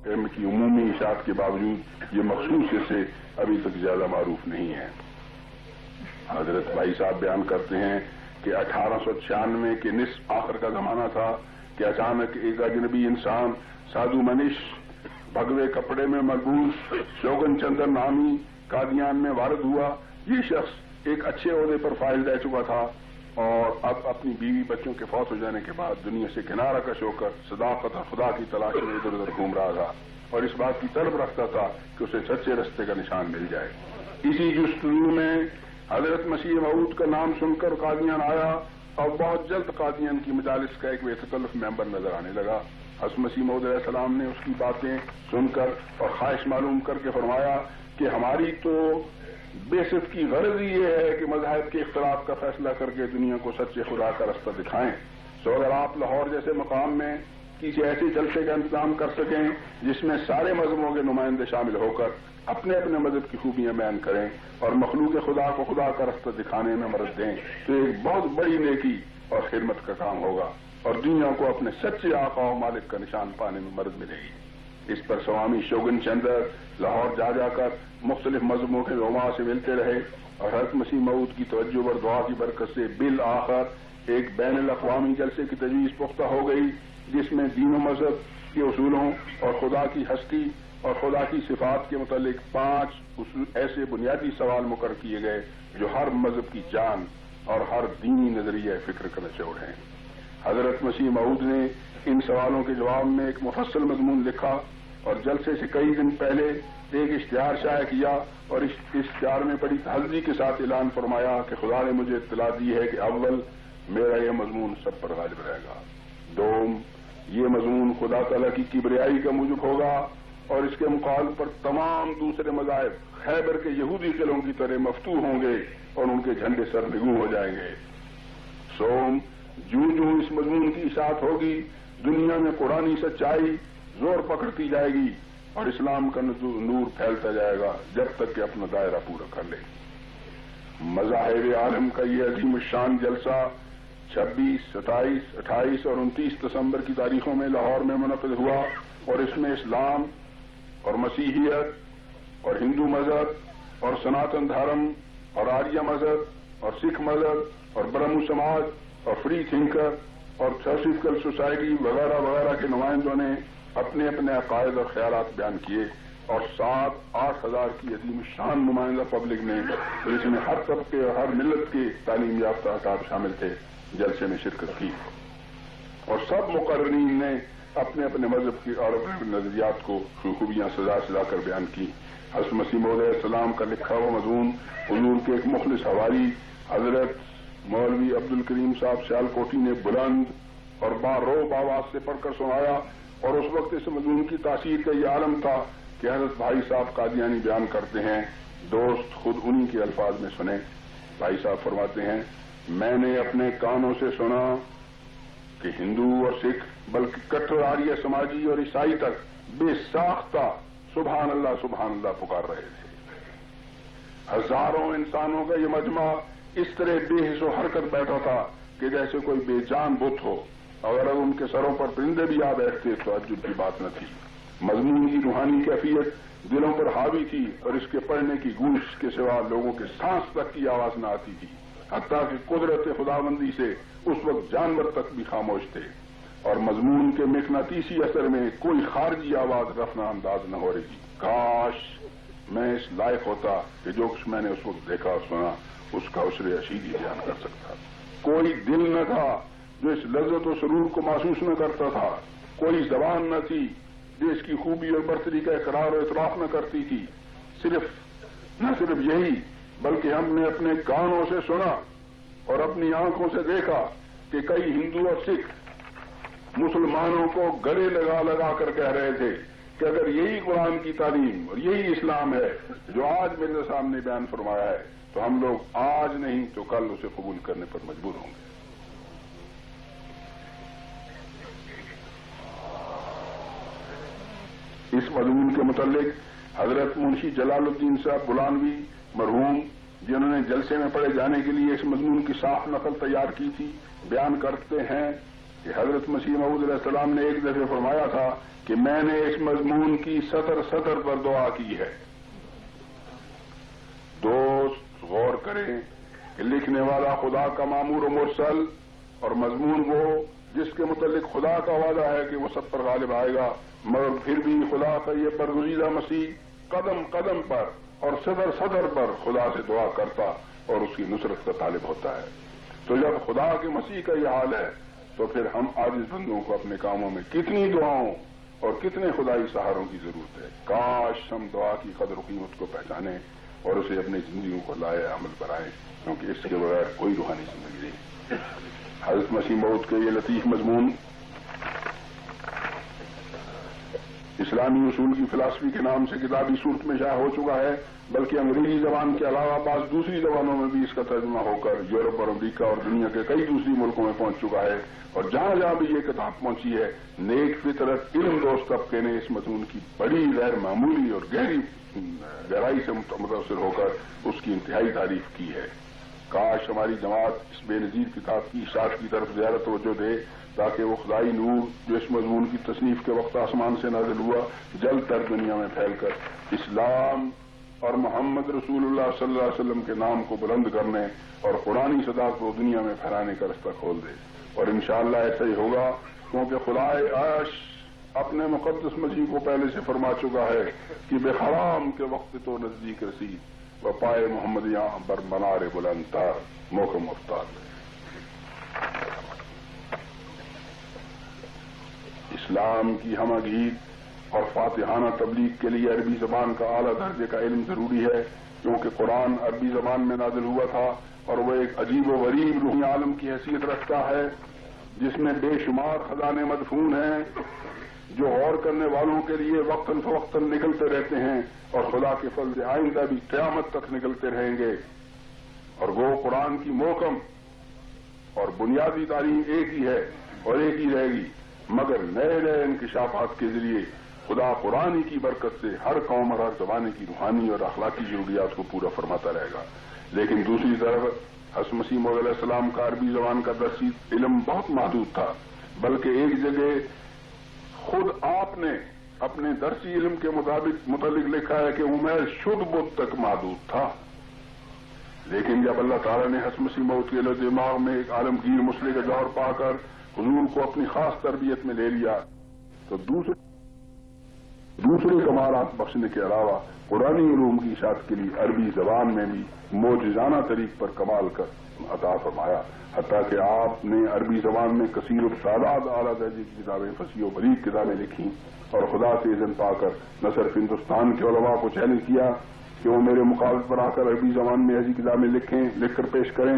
علم کی عمومی اشاعت کے باوجود یہ مخصوص سے ابھی تک زیادہ معروف نہیں ہے۔ حضرت بھائی صاحب بیان کرتے ہیں کہ 1896 کے نصف آخر کا زمانہ تھا کہ اچانک ایک اجنبی انسان سادھو منش بھگوے کپڑے میں ملبوس شوگن چندر نامی قادیان میں وارد ہوا۔ یہ شخص ایک اچھے عہدے پر فائز رہ چکا تھا اور اب اپنی بیوی بچوں کے فوت ہو جانے کے بعد دنیا سے کنارہ کش ہو کر صداقت اور خدا کی تلاش میں ادھر ادھر گھوم رہا تھا اور اس بات کی طلب رکھتا تھا کہ اسے سچے رستے کا نشان مل جائے۔ اسی جستجو میں حضرت مسیح موعود کا نام سن کر قادیان آیا اور بہت جلد قادیان کی مجالس کا ایک بے تکلف ممبر نظر آنے لگا۔ حضرت مسیح موعود علیہ السلام نے اس کی باتیں سن کر اور خواہش معلوم کر کے فرمایا کہ ہماری تو بعثت کی غرض یہ ہے کہ مذاہب کے اختلاف کا فیصلہ کر کے دنیا کو سچے خدا کا رستہ دکھائیں، سو اگر آپ لاہور جیسے مقام میں کسی ایسے جلسے کا انتظام کر سکیں جس میں سارے مذہبوں کے نمائندے شامل ہو کر اپنے اپنے مذہب کی خوبیاں بیان کریں اور مخلوق خدا کو خدا کا رستہ دکھانے میں مدد دیں تو ایک بہت بڑی نیکی اور خدمت کا کام ہوگا اور دنیا کو اپنے سچے آقا و مالک کا نشان پانے میں مدد ملے گی۔ اس پر سوامی شوگن چندر لاہور جا کر مختلف مذہبوں کے علماء سے ملتے رہے اور حضرت مسیح موعود کی توجہ اور دعا کی برکت سے بالآخر ایک بین الاقوامی جلسے کی تجویز پختہ ہو گئی جس میں دین و مذہب کے اصولوں اور خدا کی ہستی اور خدا کی صفات کے متعلق 5 ایسے بنیادی سوال مقرر کیے گئے جو ہر مذہب کی جان اور ہر دینی نظریہ فکر کا نچوڑ ہیں۔ حضرت مسیح موعود نے ان سوالوں کے جواب میں ایک مفصل مضمون لکھا اور جلسے سے کئی دن پہلے ایک اشتہار شائع کیا اور اس اشتہار میں بڑی تہذیب کے ساتھ اعلان فرمایا کہ خدا نے مجھے اطلاع دی ہے کہ اول میرا یہ مضمون سب پر غالب رہے گا، دوم یہ مضمون خدا تعالیٰ کی کبریائی کا موجب ہوگا اور اس کے مقابل پر تمام دوسرے مذاہب خیبر کے یہودی قلعوں کی طرح مفتوح ہوں گے اور ان کے جھنڈے سر نگوں ہو جائیں گے، سوم جوں جوں اس مضمون کی اشاعت ہوگی دنیا میں قرآنی سچائی زور پکڑتی جائے گی اور اسلام کا نور پھیلتا جائے گا جب تک کہ اپنا دائرہ پورا کر لے۔ مذاہب عالم کا یہ عظیم الشان جلسہ 26، 27، 28 اور 29 دسمبر کی تاریخوں میں لاہور میں منعقد ہوا اور اس میں اسلام اور مسیحیت اور ہندو مذہب اور سناتن دھرم اور آریہ مذہب اور سکھ مذہب اور برہمو سماج اور فری تھنکر اور تھیوسفیکل سوسائٹی وغیرہ وغیرہ کے نمائندوں نے اپنے اپنے عقائد اور خیالات بیان کیے اور 7-8 ہزار کی عظیم شان نمائندہ پبلک نے، جس میں ہر طبقے اور ہر ملت کے تعلیم یافتہ افراد شامل تھے، جلسے میں شرکت کی اور سب مقررین نے اپنے اپنے مذہب کی اور اپنے نظریات کو خوبیاں سجا کر بیان کی۔ حضرت مسیح موعود علیہ السلام کا لکھا ہوا مضمون حضور کے ایک مخلص حواری حضرت مولوی عبد الکریم صاحب سیالکوٹی نے بلند اور باروب آواز سے پڑھ کر سنایا اور اس وقت اس مضمون کی تاثیر کا یہ عالم تھا کہ حضرت بھائی صاحب قادیانی بیان کرتے ہیں، دوست خود انہی کے الفاظ میں سنیں۔ بھائی صاحب فرماتے ہیں، میں نے اپنے کانوں سے سنا کہ ہندو اور سکھ بلکہ کٹر آریہ سماجی اور عیسائی تک بے ساختہ سبحان اللہ پکار رہے تھے۔ ہزاروں انسانوں کا یہ مجمع اس طرح بے حس و حرکت بیٹھا تھا کہ جیسے کوئی بے جان بت ہو، اگر ان کے سروں پر پرندے بھی آ بیٹھتے تو تعجب کی بات نہ تھی۔ مضمون کی روحانی کیفیت دلوں پر حاوی تھی اور اس کے پڑھنے کی گونج کے سوا لوگوں کے سانس تک کی آواز نہ آتی تھی، حتیٰ کہ قدرت خداوندی سے اس وقت جانور تک بھی خاموش تھے اور مضمون کے مقناطیسی اثر میں کوئی خارجی آواز رفع انداز نہ ہو رہی تھی۔ کاش میں اس لائق ہوتا کہ جو کچھ میں نے اس وقت دیکھا اور سنا اس کا عشر اشیدی بیان کر سکتا۔ کوئی دل نہ تھا جو اس لذت و سرور کو محسوس نہ کرتا تھا، کوئی زبان نہ تھی جو اس کی خوبی اور برتری کا اقرار و اعتراف نہ کرتی تھی۔ نہ صرف یہی بلکہ ہم نے اپنے کانوں سے سنا اور اپنی آنکھوں سے دیکھا کہ کئی ہندو اور سکھ مسلمانوں کو گلے لگا لگا کر کہہ رہے تھے کہ اگر یہی قرآن کی تعلیم اور یہی اسلام ہے جو آج میرے سامنے بیان فرمایا ہے تو ہم لوگ آج نہیں تو کل اسے قبول کرنے پر مجبور ہوں گے۔ اس مضمون کے متعلق حضرت منشی جلال الدین صاحب بلانوی مرحوم، جنہوں نے جلسے میں پڑھے جانے کے لیے اس مضمون کی صاف نقل تیار کی تھی، بیان کرتے ہیں کہ حضرت مسیح موعود علیہ السلام نے ایک دفعہ فرمایا تھا کہ میں نے اس مضمون کی سطر پر دعا کی ہے۔ دوست غور کریں کہ لکھنے والا خدا کا مامور و مرسل اور مضمون وہ جس کے متعلق خدا کا وعدہ ہے کہ وہ سب پر غالب آئے گا، مگر پھر بھی خدا کا یہ برگزیدہ مسیح قدم قدم پر اور صدر پر خدا سے دعا کرتا اور اس کی نصرت کا طالب ہوتا ہے۔ تو جب خدا کے مسیح کا یہ حال ہے تو پھر ہم عاجز بندوں کو اپنے کاموں میں کتنی دعاؤں اور کتنے خدائی سہاروں کی ضرورت ہے۔ کاش ہم دعا کی قدر و قیمت کو پہچانیں اور اسے اپنی زندگیوں کو لائے عمل بنائیں، کیونکہ اس کے بغیر کوئی روحانی زندگی نہیں۔ حضرت مسیح موعود کے یہ لطیف مضمون اسلامی اصول کی فلاسفی کے نام سے کتابی صورت میں شائع ہو چکا ہے، بلکہ انگریزی زبان کے علاوہ بعض دوسری زبانوں میں بھی اس کا ترجمہ ہو کر یورپ اور امریکہ اور دنیا کے کئی دوسری ملکوں میں پہنچ چکا ہے، اور جہاں جہاں بھی یہ کتاب پہنچی ہے نیک فطرت علم دوست طبقے نے اس مضمون کی بڑی غیر معمولی اور گہرائی سے متاثر ہو کر اس کی انتہائی تعریف کی ہے۔ کاش ہماری جماعت اس بے نظیر کتاب کی اشاعت کی طرف زیادہ توجہ دے تاکہ وہ خدائی نور جو اس مضمون کی تصنیف کے وقت آسمان سے نازل ہوا جلد تر دنیا میں پھیل کر اسلام اور محمد رسول اللہ صلی اللہ علیہ وسلم کے نام کو بلند کرنے اور قرآنی صدا کو دنیا میں پھیلانے کا رستہ کھول دے، اور انشاءاللہ ایسا ہی ہوگا، کیونکہ خدائے عرش اپنے مقدس مسیح کو پہلے سے فرما چکا ہے کہ بے حرام کے وقت تو نزدیک رسید و پائے محمد یہاں بر منار بلند تار موقع مفتار۔ اسلام کی ہمہ گیر اور فاتحانہ تبلیغ کے لیے عربی زبان کا اعلیٰ درجے کا علم ضروری ہے، کیونکہ قرآن عربی زبان میں نازل ہوا تھا اور وہ ایک عجیب و غریب روحی عالم کی حیثیت رکھتا ہے جس میں بے شمار خزانے مدفون ہیں جو غور کرنے والوں کے لیے وقتاً فوقتاً نکلتے رہتے ہیں اور خدا کے فضل سے آئندہ بھی قیامت تک نکلتے رہیں گے۔ اور وہ قرآن کی محکم اور بنیادی تعلیم ایک ہی ہے اور ایک ہی رہے گی، مگر نئے نئے انکشافات کے ذریعے خدا قرآن کی برکت سے ہر قوم اور ہر زمانے کی روحانی اور اخلاقی ضروریات کو پورا فرماتا رہے گا۔ لیکن دوسری طرف حضرت مسیح موعود علیہ السلام کا عربی زبان کا درسی علم بہت محدود تھا، بلکہ ایک جگہ خود آپ نے اپنے درسی علم کے متعلق لکھا ہے کہ عمیر شد بدھ تک محدود تھا۔ لیکن جب اللہ تعالیٰ نے حضرت مسیح موعود کے دماغ میں ایک عالمگیر مسئلے کا جوہر پا کر حضور کو اپنی خاص تربیت میں لے لیا تو دوسرے کمالات بخشنے کے علاوہ قرآنی علوم کی اشاعت کے لیے عربی زبان میں بھی معجزانہ طریق پر کمال کر عطا فرمایا، حتیٰ کہ آپ نے عربی زبان میں کثیر التعداد اعلیٰ درجے کی کتابیں، فصیح و بلیغ کتابیں لکھی اور خدا سے اذن پا کر نہ صرف ہندوستان کے علماء کو چیلنج کیا کہ وہ میرے مقابلے پر آ کر عربی زبان میں ایسی کتابیں لکھ کر پیش کریں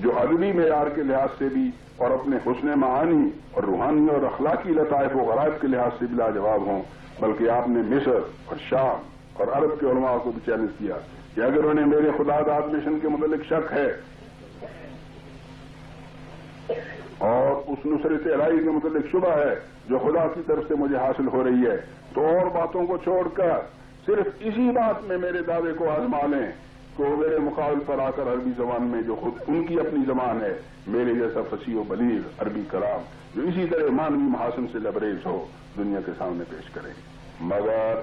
جو ادبی معیار کے لحاظ سے بھی اور اپنے حسن معانی اور روحانی اور اخلاقی لطائف و غرائب کے لحاظ سے بھی لاجواب ہوں، بلکہ آپ نے مصر اور شام اور عرب کے علماء کو بھی چیلنج کیا کہ اگر انہیں میرے خدا داد مشن کے متعلق شک ہے اور اس نصرت الہی کے متعلق شبہ ہے جو خدا کی طرف سے مجھے حاصل ہو رہی ہے، تو اور باتوں کو چھوڑ کر صرف اسی بات میں میرے دعوے کو آزما لیں کہ وہ میرے مقابل پر آ کر عربی زبان میں جو خود ان کی اپنی زبان ہے میرے جیسا فصیح و بلیغ عربی کلام جو اسی طرح مانوی محاسن سے لبریز ہو دنیا کے سامنے پیش کریں۔ مگر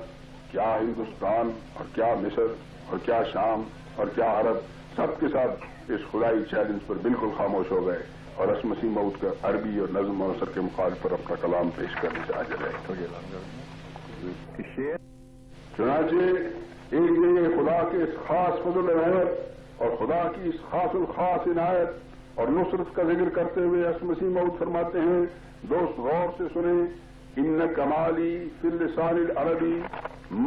کیا ہندوستان اور کیا مصر اور کیا شام اور کیا عرب سب کے ساتھ اس خدائی چیلنج پر بالکل خاموش ہو گئے اور حضرت مسیح موعود کا عربی اور نظم و نثر کے مقابل پر اپنا کلام پیش کرنے سے حاضر ہے۔ چنانچہ ایک جگہ خدا کے اس خاص فضل رحمت اور خدا کی اس خاص الخاص عنایت اور نصرت کا ذکر کرتے ہوئے حضرت مسیح موعود فرماتے ہیں، دوست غور سے سنیں، ان کمالی فی اللسان العربی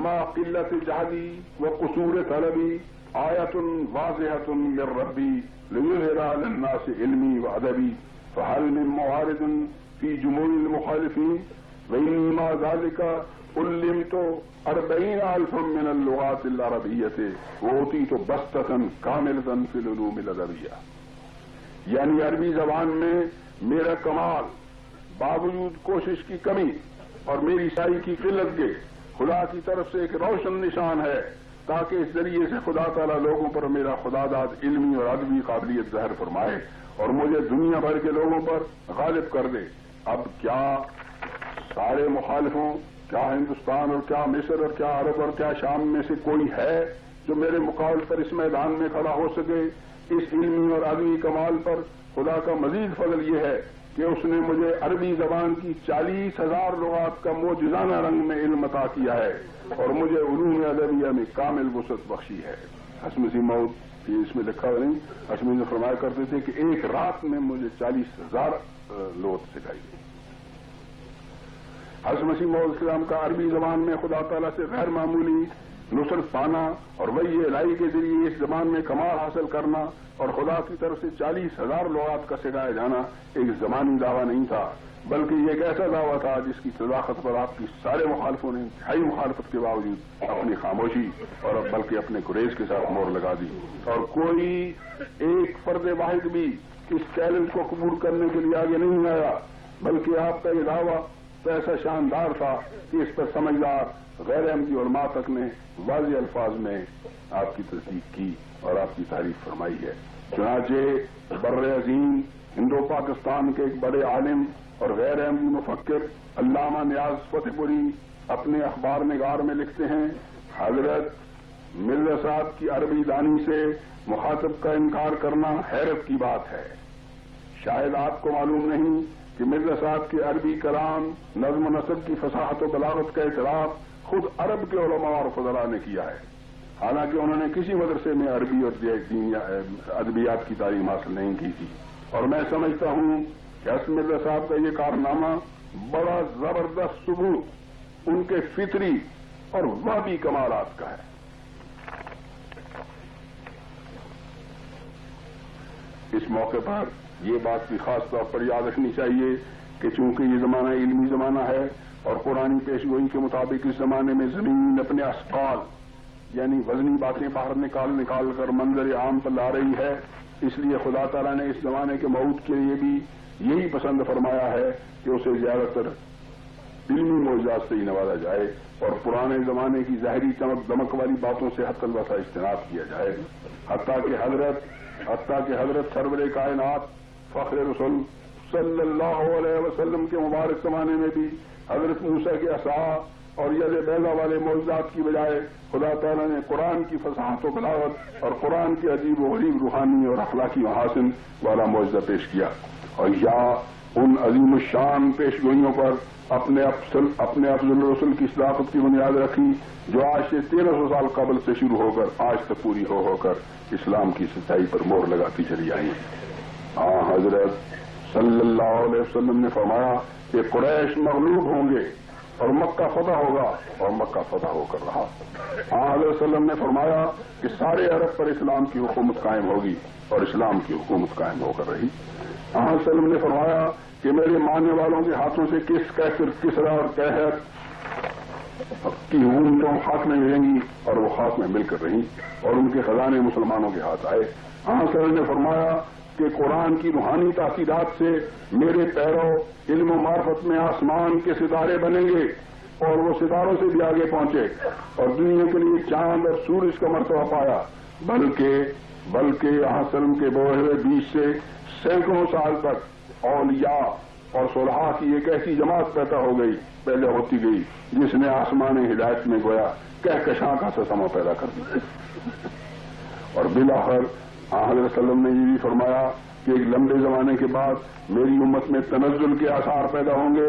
ما قلت جہدی و قصور طلبی آیت واضحۃ من ربی لیظہر علی الناس علمی و ادبی فہل من معارض فی جموع المخالفین وانما ذلک علمت 40,000 من اللغات العربیۃ وأوتیت بسطۃ کاملۃ فی العلوم الادبیہ، یعنی عربی زبان میں میرا کمال باوجود کوشش کی کمی اور میری سائی کی قلت کے خدا کی طرف سے ایک روشن نشان ہے، تاکہ اس ذریعے سے خدا تعالیٰ لوگوں پر میرا خدا داد علمی اور ادبی قابلیت ظاہر فرمائے اور مجھے دنیا بھر کے لوگوں پر غالب کر دے۔ اب کیا سارے مخالفوں، کیا ہندوستان اور کیا مصر اور کیا عرب اور کیا شام میں سے کوئی ہے جو میرے مقابل پر اس میدان میں کھڑا ہو سکے؟ اس علمی اور ادبی کمال پر خدا کا مزید فضل یہ ہے کہ اس نے مجھے عربی زبان کی 40,000 لغات کا معجزانہ رنگ میں علم عطا کیا ہے اور مجھے علوم ادبیہ میں کامل وسعت بخشی ہے۔ حضرت مسیح موعود یہ اس میں لکھا ہوا نہیں، حضرت مسیح فرمایا کرتے تھے کہ ایک رات میں مجھے 40,000 لغت سکھائی گئی۔ حضرت مسیح موعود السلام کا عربی زبان میں خدا تعالیٰ سے غیر معمولی نصرت پانا اور وحی الہی کے ذریعے اس زبان میں کمال حاصل کرنا اور خدا کی طرف سے 40,000 لغات کا سکھایا جانا ایک زمانی دعویٰ نہیں تھا، بلکہ یہ ایک ایسا دعویٰ تھا جس کی صداقت پر آپ کی سارے مخالفوں نے انتہائی مخالفت کے باوجود اپنی خاموشی اور بلکہ اپنے گریز کے ساتھ مہر لگا دی، اور کوئی ایک فرد واحد بھی اس چیلنج کو قبول کرنے کے لیے آگے نہیں آیا، بلکہ آپ کا یہ دعویٰ تو ایسا شاندار تھا کہ اس پر سمجھدار غیر احمدی علماء تک نے واضح الفاظ میں آپ کی تصدیق کی اور آپ کی تعریف فرمائی ہے۔ چنانچہ بر عظیم ہندو پاکستان کے ایک بڑے عالم اور غیر احمدی مفکر علامہ نیاز فتح پوری اپنے اخبار نگار میں لکھتے ہیں، حضرت مرزا صاحب کی عربی دانی سے مخاطب کا انکار کرنا حیرت کی بات ہے۔ شاید آپ کو معلوم نہیں کہ مرزا صاحب کے عربی کلام، نظم و نثر کی فصاحت و بلاغت کا اعتراف خود عرب کے علماء اور فضلاء نے کیا ہے، حالانکہ انہوں نے کسی مدرسے میں عربی اور دین ادبیات کی تعلیم حاصل نہیں کی تھی۔ اور میں سمجھتا ہوں کہ حضرت مرزا صاحب کا یہ کارنامہ بڑا زبردست ثبوت ان کے فطری اور وہبی کمالات کا ہے۔ اس موقع پر یہ بات بھی خاص طور پر یاد رکھنی چاہیے کہ چونکہ یہ زمانہ علمی زمانہ ہے اور قرآنی پیشگوئی کے مطابق اس زمانے میں زمین اپنے اسقال یعنی وزنی باتیں باہر نکال کر منظر عام پر لا رہی ہے، اس لیے خدا تعالیٰ نے اس زمانے کے مؤد کے لیے بھی یہی پسند فرمایا ہے کہ اسے زیادہ تر علمی معجزات سے ہی نوازا جائے اور پرانے زمانے کی ظاہری چمک دمک والی باتوں سے حتی الوسع اجتناب کیا جائے، حتیٰ کہ حضرت سرور کائنات فخر رسول صلی اللہ علیہ وسلم کے مبارک زمانے میں بھی حضرت موسیٰ کے عصا اور ید بیضا والے معجزات کی بجائے خدا تعالیٰ نے قرآن کی فصاحت و بلاغت اور قرآن کی عجیب و غریب روحانی اور اخلاقی محاسن والا معجزہ پیش کیا، اور یا ان عظیم الشان پیشگوئیوں پر اپنے افضل رسول کی صداقت کی بنیاد رکھی جو آج سے 1300 سال قبل سے شروع ہو کر آج تک پوری ہو کر اسلام کی سچائی پر مہر لگاتی چلی آئی۔ حضرت صلی اللہ علیہ وسلم نے فرمایا کہ قریش مغلوب ہوں گے اور مکہ فتح ہوگا، اور مکہ فتح ہو کر رہا۔ حضرت وسلم نے فرمایا کہ سارے عرب پر اسلام کی حکومت قائم ہوگی، اور اسلام کی حکومت قائم ہو کر رہی۔ حضرت وسلم نے فرمایا کہ میرے ماننے والوں کے ہاتھوں سے کسرا اور قیصر کی حکومتوں خاک میں ملیں گی، اور وہ خاک میں مل کر رہی، اور ان کے خزانے مسلمانوں کے ہاتھ آئے۔ حضرت وسلم نے فرمایا کہ قرآن کی روحانی تاثیرات سے میرے پیرو علم و معرفت میں آسمان کے ستارے بنیں گے، اور وہ ستاروں سے بھی آگے پہنچے اور دنیا کے لیے چاند اور سورج کا مرتبہ پایا، بلکہ یہاں سلم کے بوئے ہوئے بیچ سے سینکڑوں سال تک اولیاء اور صلحاء کی ایک ایسی جماعت پیدا ہوتی گئی جس نے آسمان ہدایت میں گویا کہکشاں کا سسما پیدا کر دیا۔ اور بالآخر حضرت وسلم نے یہ بھی فرمایا کہ ایک لمبے زمانے کے بعد میری امت میں تنزل کے آثار پیدا ہوں گے،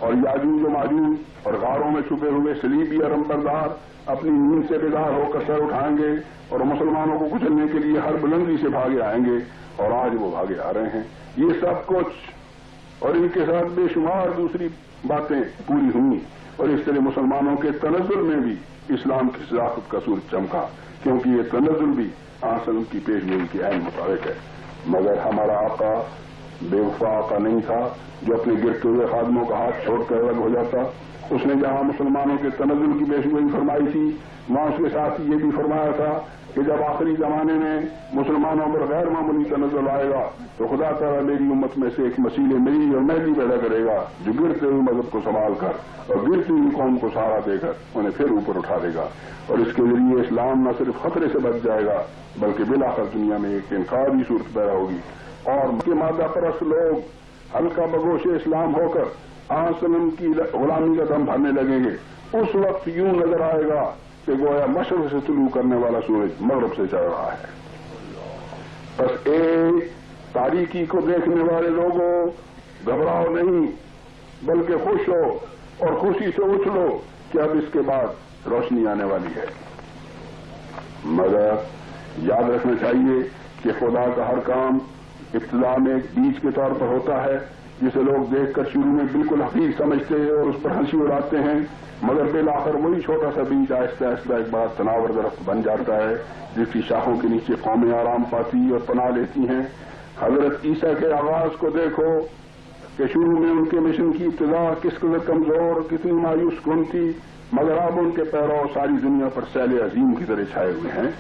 اور یاجوج و ماجوج اور غاروں میں چھپے ہوئے صلیبی اور امبردار اپنی نیند سے بیدار ہو کر سر اٹھائیں گے اور مسلمانوں کو کچلنے کے لیے ہر بلندی سے بھاگے آئیں گے، اور آج وہ بھاگے آ رہے ہیں۔ یہ سب کچھ اور ان کے ساتھ بے شمار دوسری باتیں پوری ہوئی، اور اس طرح مسلمانوں کے تنزل میں بھی اسلام کی صداقت کا سورج چمکا، کیونکہ یہ تنزل بھی آسلم کی پیشگوئی کے عین مطابق ہے۔ مگر ہمارا آقا بے وفا آقا نہیں تھا جو اپنے گرتے ہوئے خادموں کا ہاتھ چھوڑ کر الگ ہو جاتا۔ اس نے جہاں مسلمانوں کے تنزل کی پیشگوئی فرمائی تھی، وہاں اس کے ساتھ یہ بھی فرمایا تھا کہ جب آخری زمانے میں مسلمانوں پر غیر معمولی تنزل آئے گا تو خدا تعالیٰ میری امت میں سے ایک مسیل مری اور مہدی پیدا کرے گا جو گرتے ہوئے مذہب کو سنبھال کر اور گرتی ہوئی قوم کو سہارا دے کر انہیں پھر اوپر اٹھا دے گا، اور اس کے ذریعے اسلام نہ صرف خطرے سے بچ جائے گا بلکہ بالآخر دنیا میں ایک انقلابی صورت پیدا ہوگی، اور کے مادہ پرست لوگ ہلکا بگوش اسلام ہو کر آسلم کی غلامی کا دم بھرنے لگیں گے۔ اس وقت یوں نظر آئے گا کہ گویا مشرق سے طلوع کرنے والا سورج مغرب سے چڑھ رہا ہے۔ بس ایک تاریکی کو دیکھنے والے لوگوں گھبراؤ نہیں بلکہ خوش ہو اور خوشی سے اچھلو کہ اب اس کے بعد روشنی آنے والی ہے۔ مگر یاد رکھنا چاہیے کہ خدا کا ہر کام ابتدا میں ایک بیج کے طور پر ہوتا ہے جسے لوگ دیکھ کر شروع میں بالکل حقیق سمجھتے ہیں اور اس پر ہنسی اڑاتے ہیں، مگر بالآخر وہی چھوٹا سا بیج آہستہ آہستہ ایک بار تناور درخت بن جاتا ہے جس کی شاخوں کے نیچے قومیں آرام پاتی اور پناہ لیتی ہیں۔ حضرت عیسیٰ کے آغاز کو دیکھو کہ شروع میں ان کے مشن کی ابتدا کس قدر کمزور کتنی مایوس کن تھی، مگر اب ان کے پیرو ساری دنیا پر سیل عظیم کی طرح چھائے ہوئے ہیں۔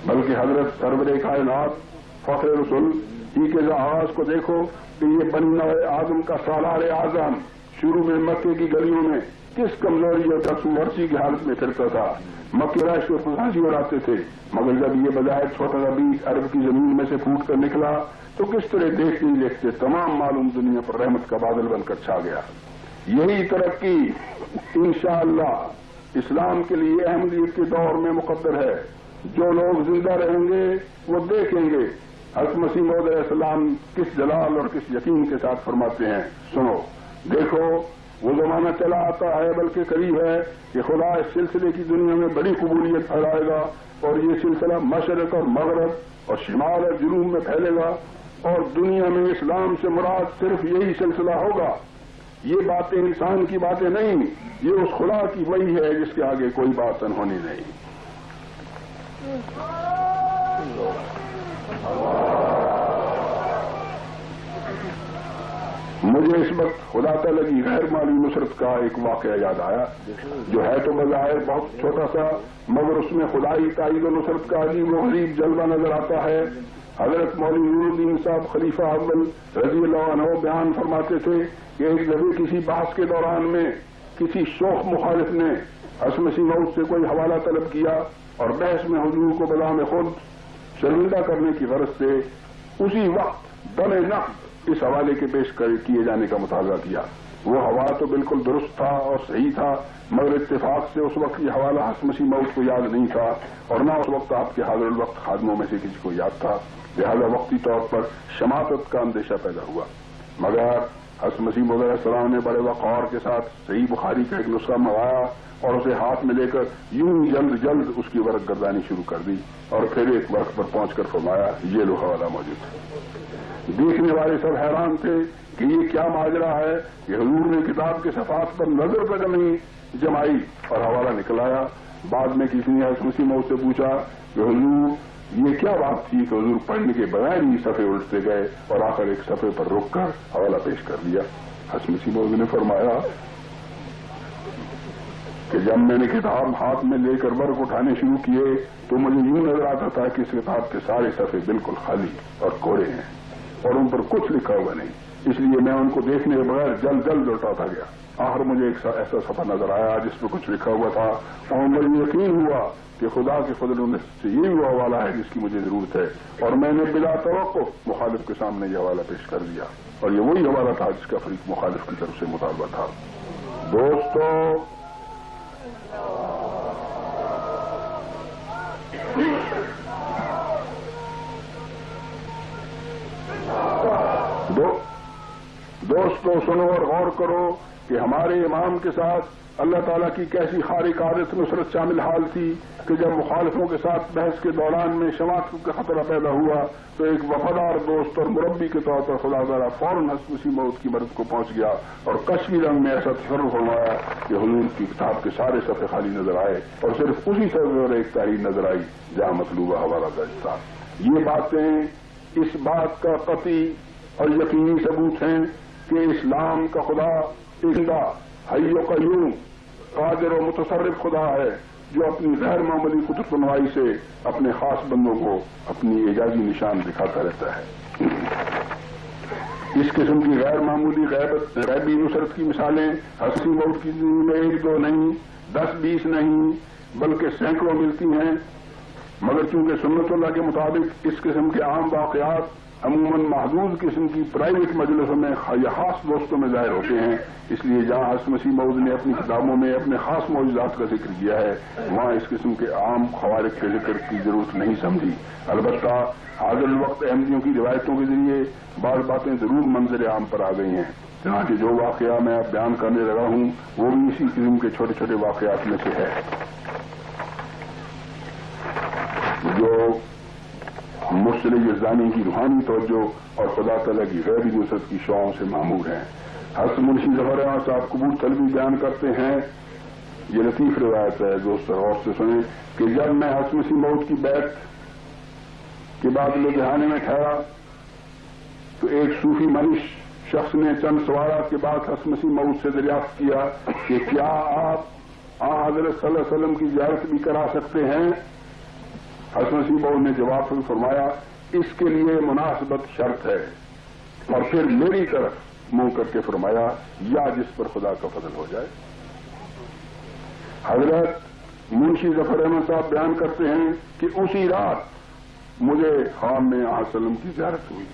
بلکہ حضرت سرور کائنات فخر رسول ہی کے آغاز کو دیکھو کہ یہ بنی آدم کا سالار اعظم شروع میں مکے کی گلیوں میں کس کمزوری اور ورسی کی حالت میں پھرتا تھا، مکے رائش کو پھانسی اڑاتے تھے، مگر جب یہ بظاہر چھوٹا سا بیج عرب کی زمین میں سے پھوٹ کر نکلا تو کس طرح دیکھتے ہی دیکھتے تمام معلوم دنیا پر رحمت کا بادل بن کر چھا گیا۔ یہی ترقی انشاءاللہ اسلام کے لیے احمدیت کے دور میں مقدر ہے۔ جو لوگ زندہ رہیں گے وہ دیکھیں گے حضرت مسیح موعود علیہ السلام کس جلال اور کس یقین کے ساتھ فرماتے ہیں، سنو دیکھو وہ زمانہ چلا آتا ہے بلکہ قریب ہے کہ خدا اس سلسلے کی دنیا میں بڑی قبولیت پھیلائے گا، اور یہ سلسلہ مشرق اور مغرب اور شمال اور جنوب میں پھیلے گا، اور دنیا میں اسلام سے مراد صرف یہی سلسلہ ہوگا یہ باتیں انسان کی باتیں نہیں، یہ اس خدا کی وحی ہے جس کے آگے کوئی بات انہونی نہیں۔ مجھے اس وقت خدا تعالی کی غیر مالی نصرت کا ایک واقعہ یاد آیا، جو ہے تو بظاہر بہت چھوٹا سا، مگر اس میں خدائی تائید و نصرت کا عجیب و غریب جلوہ نظر آتا ہے۔ حضرت مولوی نور الدین صاحب خلیفہ اول رضی اللہ عنہ بیان فرماتے تھے کہ ایک دفعہ کسی بحث کے دوران میں کسی شوخ مخالف نے حسن مسیح موعود سے کوئی حوالہ طلب کیا اور بحث میں حضور کو بلام خود شرمندہ کرنے کی غرض سے اسی وقت دم نقد اس حوالے کے پیش کیے جانے کا مطالبہ کیا۔ وہ حوالہ تو بالکل درست تھا اور صحیح تھا، مگر اتفاق سے اس وقت یہ حوالہ حسن مسیح موعود کو یاد نہیں تھا اور نہ اس وقت آپ کے حاضر الوقت خادموں میں سے کسی کو یاد تھا، لہذا وقتی طور پر شماتت کا اندیشہ پیدا ہوا۔ مگر حسن مسیح موعود علیہ السلام نے بڑے وقار کے ساتھ صحیح بخاری کا ایک نسخہ منگایا اور اسے ہاتھ میں لے کر یوں جلد اس کی ورق گردانی شروع کر دی اور پھر ایک وقت پر پہنچ کر فرمایا یہ لو حوالہ موجود ہے۔ دیکھنے والے سب حیران تھے کہ یہ کیا ماجرا ہے کہ حضور نے کتاب کے صفحات پر نظر تک نہیں جمائی اور حوالہ نکل آیا۔ بعد میں کسی نے حسن مسیح موعود سے پوچھا کہ حضور یہ کیا بات تھی کہ حضور پڑھنے کے بغیر ہی صفحے الٹتے گئے اور آخر ایک صفحے پر رک کر حوالہ پیش کر دیا۔ حسن مسیح موعود نے فرمایا کہ جب میں نے کتاب ہاتھ میں لے کر ورق اٹھانے شروع کیے تو مجھے یوں نظر آتا تھا کہ اس کتاب کے سارے صفحے بالکل خالی اور کوڑے ہیں اور ان پر کچھ لکھا ہوا نہیں، اس لیے میں ان کو دیکھنے کے بغیر جلد لوٹاتا گیا۔ آخر مجھے ایک ایسا صفحہ نظر آیا جس پر کچھ لکھا ہوا تھا اور مجھے یقین ہوا کہ خدا کے فضل و نعمت سے یہ وہ حوالہ ہے جس کی مجھے ضرورت ہے، اور میں نے بلا توقع مخالف کے سامنے یہ حوالہ پیش کر دیا اور یہ وہی حوالہ تھا جس کا فریق مخالف کی طرف سے مطالبہ تھا۔ دوستو، سنو اور غور کرو کہ ہمارے امام کے ساتھ اللہ تعالیٰ کی کیسی خارق عادت نصرت شامل حال تھی کہ جب مخالفوں کے ساتھ بحث کے دوران میں شماتت کا خطرہ پیدا ہوا تو ایک وفادار دوست اور مربی کے طور پر خدا تعالیٰ فوراً حسن مسیح موعود کی مدد کو پہنچ گیا اور کشفی رنگ میں ایسا تصرف فرمایا کہ حضور کی کتاب کے سارے صفحے خالی نظر آئے اور صرف اسی صفحے پر ایک تحریر نظر آئی جہاں مطلوبہ حوالہ درج تھا۔ یہ باتیں اس بات کا قطعی اور یقینی ثبوت ہیں کہ اسلام کا خدا زندہ حی و قیوم قادر و متصرف خدا ہے جو اپنی غیر معمولی قدرت نمائی سے اپنے خاص بندوں کو اپنی اعجازی نشان دکھاتا رہتا ہے۔ اس قسم کی غیر معمولی غیبی نصرت کی مثالیں حسن مسیح موعود کی زندگی میں 1 2 نہیں، 10 20 نہیں بلکہ سینکڑوں ملتی ہیں، مگر چونکہ سنت اللہ کے مطابق اس قسم کے عام واقعات عموماً محدود قسم کی پرائیویٹ مجلسوں میں یا خاص دوستوں میں ظاہر ہوتے ہیں، اس لیے جہاں حسن مسیح موعود نے اپنی کتابوں میں اپنے خاص معجزات کا ذکر کیا ہے وہاں اس قسم کے عام خوارق کے ذکر کی ضرورت نہیں سمجھی۔ البتہ حاضر الوقت احمدیوں کی روایتوں کے ذریعے بعض باتیں ضرور منظر عام پر آ گئی ہیں، چنانچہ جو واقعہ میں اب بیان کرنے لگا ہوں وہ بھی اسی قسم کے چھوٹے چھوٹے واقعات میں سے ہے جو مرشد یزدانی کی روحانی توجہ اور خدا تعالیٰ کی غیبی نصرت کی شعاؤں سے معمور ہیں۔ حضرت منشی ظفر احمد صاحب قبول طلبی بیان کرتے ہیں، یہ لطیف روایت ہے، دوست غور سے سنیں، کہ جب میں حسن مسیح موعود کی بیعت کے بعد لدھیانے میں ٹھہرا تو ایک صوفی منش شخص نے چند سوالات کے بعد حسن مسیح موعود سے دریافت کیا کہ کیا آپ حضرت صلی اللہ علیہ وسلم کی زیارت بھی کرا سکتے ہیں؟ حسن مسیح موعود نے جواب میں فرمایا اس کے لیے مناسبت شرط ہے، اور پھر میری طرف منہ کر کے فرمایا یا جس پر خدا کا فضل ہو جائے۔ حضرت منشی ظفر احمد صاحب بیان کرتے ہیں کہ اسی رات مجھے خواب میں آقا صلی اللہ علیہ وسلم کی زیارت ہوئی۔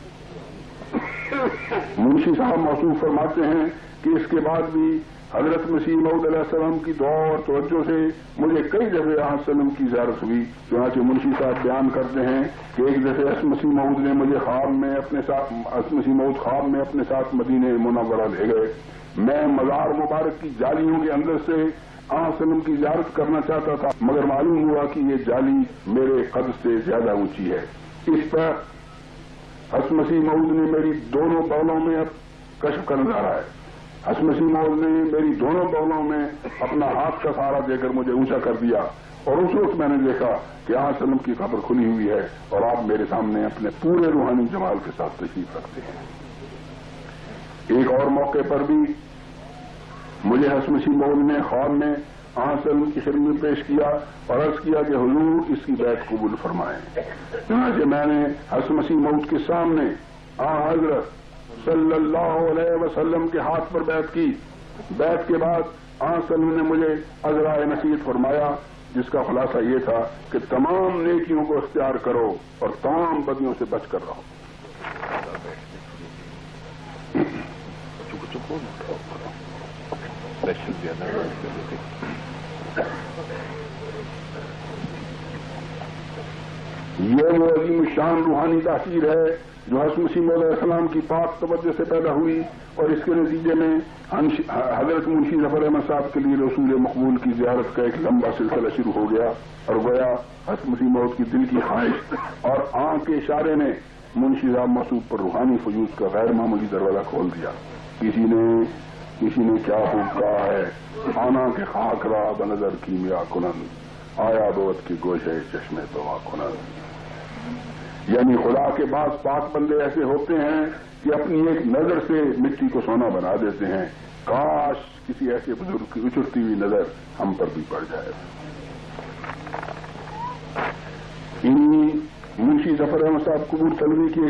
منشی صاحب موصوف فرماتے ہیں کہ اس کے بعد بھی حضرت مسیح موعود علیہ السلام کی دعا اور توجہ سے مجھے کئی دفعہ آقا صلی اللہ علیہ وسلم کی زیارت ہوئی، چنانچہ منشی صاحب بیان کرتے ہیں کہ ایک دفعہ حسن مسیح موعود نے مجھے خواب میں اپنے ساتھ مدینہ منورہ لے گئے۔ میں مزار مبارک کی جالیوں کے اندر سے آقا صلی اللہ علیہ وسلم کی زیارت کرنا چاہتا تھا، مگر معلوم ہوا کہ یہ جالی میرے قد سے زیادہ اونچی ہے۔ اس پر حسن مسیح موعود نے میری دونوں بالوں میں اب کشف کا نظارہ ہے، حسن مسیح موعود نے میری دونوں بغلوں میں اپنا ہاتھ کا سہارا دے کر مجھے اونچا کر دیا، اور اس وقت میں نے دیکھا کہ آن سلم کی قبر کھلی ہوئی ہے اور آپ میرے سامنے اپنے پورے روحانی جمال کے ساتھ تشریف رکھتے ہیں۔ ایک اور موقع پر بھی مجھے حسن مسیح موعود نے خواب میں آن سلم کی خدمت میں پیش کیا اور عرض کیا کہ حضور اس کی بیعت قبول فرمائیں۔ چنانچہ میں نے حسن مسیح موعود کے سامنے حضرت صلی اللہ علیہ وسلم کے ہاتھ پر بیعت کی۔ بیعت کے بعد آن سلم نے مجھے عذرائے نصیحت فرمایا، جس کا خلاصہ یہ تھا کہ تمام نیکیوں کو اختیار کرو اور تمام بدیوں سے بچ کر رہو۔ یہ وہ عظیم شان روحانی تاثیر ہے جو حسن مسیح موعود علیہ السلام کی پاک توجہ سے پیدا ہوئی، اور اس کے نتیجے میں حضرت منشی ظفر احمد صاحب کے لیے رسول مقبول کی زیارت کا ایک لمبا سلسلہ شروع ہو گیا، اور گویا حسن مسیح موعود کی دل کی خواہش اور آنکھ کے اشارے نے منشی صاحب مسعود پر روحانی فیوض کا غیر معمولی دروازہ کھول دیا۔ کسی نے کیا خوب کہا ہے، آنا کے خاک را بنظر کیمیا کنن، آیا بوت کے گوشے چشمے دوا کنن۔ یعنی خدا کے بعض پاک بندے ایسے ہوتے ہیں کہ اپنی ایک نظر سے مٹی کو سونا بنا دیتے ہیں، کاش کسی ایسے بزرگ کی اچھڑتی ہوئی نظر ہم پر بھی پڑ جائے۔ انہی منشی ظفر احمد صاحب قبور طلبی کی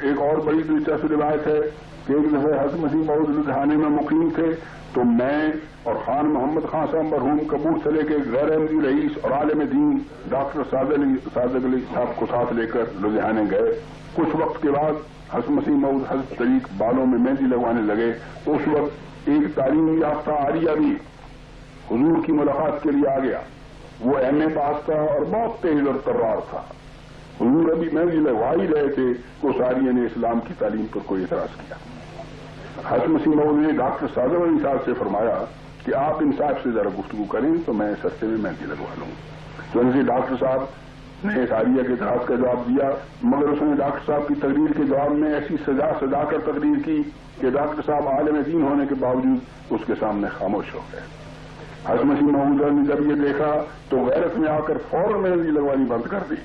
ایک اور بڑی دلچسپ روایت ہے کہ ایک دفعہ حسن مسیح موعود لدھیانے میں مقیم تھے تو میں اور خان محمد خان صاحب مرحوم کپورتھلے کے غیر احمدی رئیس اور عالم دین ڈاکٹر صادق علی صاحب کو ساتھ لے کر لدھیانے گئے۔ کچھ وقت کے بعد حسن مسیح موعود حضرت طریق بالوں میں مہندی لگوانے لگے تو اس وقت ایک تعلیم یافتہ عاریہ بھی حضور کی ملاقات کے لیے آ گیا۔ وہ ایم اے پاس تھا اور بہت تیز اور ترار تھا۔ حضور ابھی مہندی لگوا ہی رہے تھے کہ اس عاریہ نے اسلام کی تعلیم پر کوئی اعتراض کیا۔ حسن مسیح موعود نے ڈاکٹر صادق علی صاحب سے فرمایا کہ آپ ان صاحب سے ذرا گفتگو کریں تو میں اس عرصے میں مہندی لگوا لوں۔ چنانچہ ڈاکٹر صاحب نے اس عاریہ کے اعتراض کا جواب دیا، مگر اس نے ڈاکٹر صاحب کی تقریر کے جواب میں ایسی سجا کر تقریر کی کہ ڈاکٹر صاحب عالم دین ہونے کے باوجود اس کے سامنے خاموش ہو گئے۔ حسن مسیح موعود نے جب یہ دیکھا تو غیرت میں آ کر فوراً مہندی لگوانی بند کر دی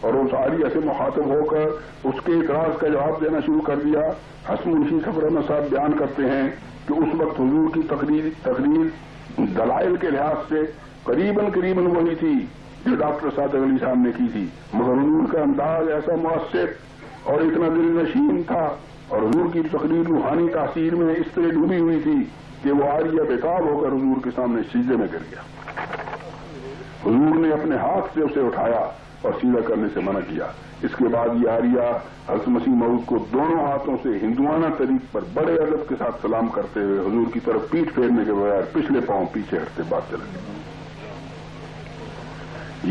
اور اس عاریہ سے مخاطب ہو کر اس کے اعتراض کا جواب دینا شروع کر دیا۔ حسن منشی ظفر احمد صاحب بیان کرتے ہیں کہ اس وقت حضور کی تقریر دلائل کے لحاظ سے قریباً وہی تھی جو ڈاکٹر صادق علی صاحب نے کی تھی، مگر حضور کا انداز ایسا مؤثر اور اتنا دل نشین تھا اور حضور کی تقریر روحانی تاثیر میں اس طرح ڈوبی ہوئی تھی کہ وہ عاریہ بےتاب ہو کر حضور کے سامنے سجدے میں گر گیا۔ حضور نے اپنے ہاتھ سے اسے اٹھایا اور سیدھا کرنے سے منع کیا۔ اس کے بعد یہ عاریہ حضرت مسیح موعود کو دونوں ہاتھوں سے ہندوانہ طریق پر بڑے ادب کے ساتھ سلام کرتے ہوئے حضور کی طرف پیٹھ پھیرنے کے بغیر پچھلے پاؤں پیچھے ہٹتے بات چل گئی۔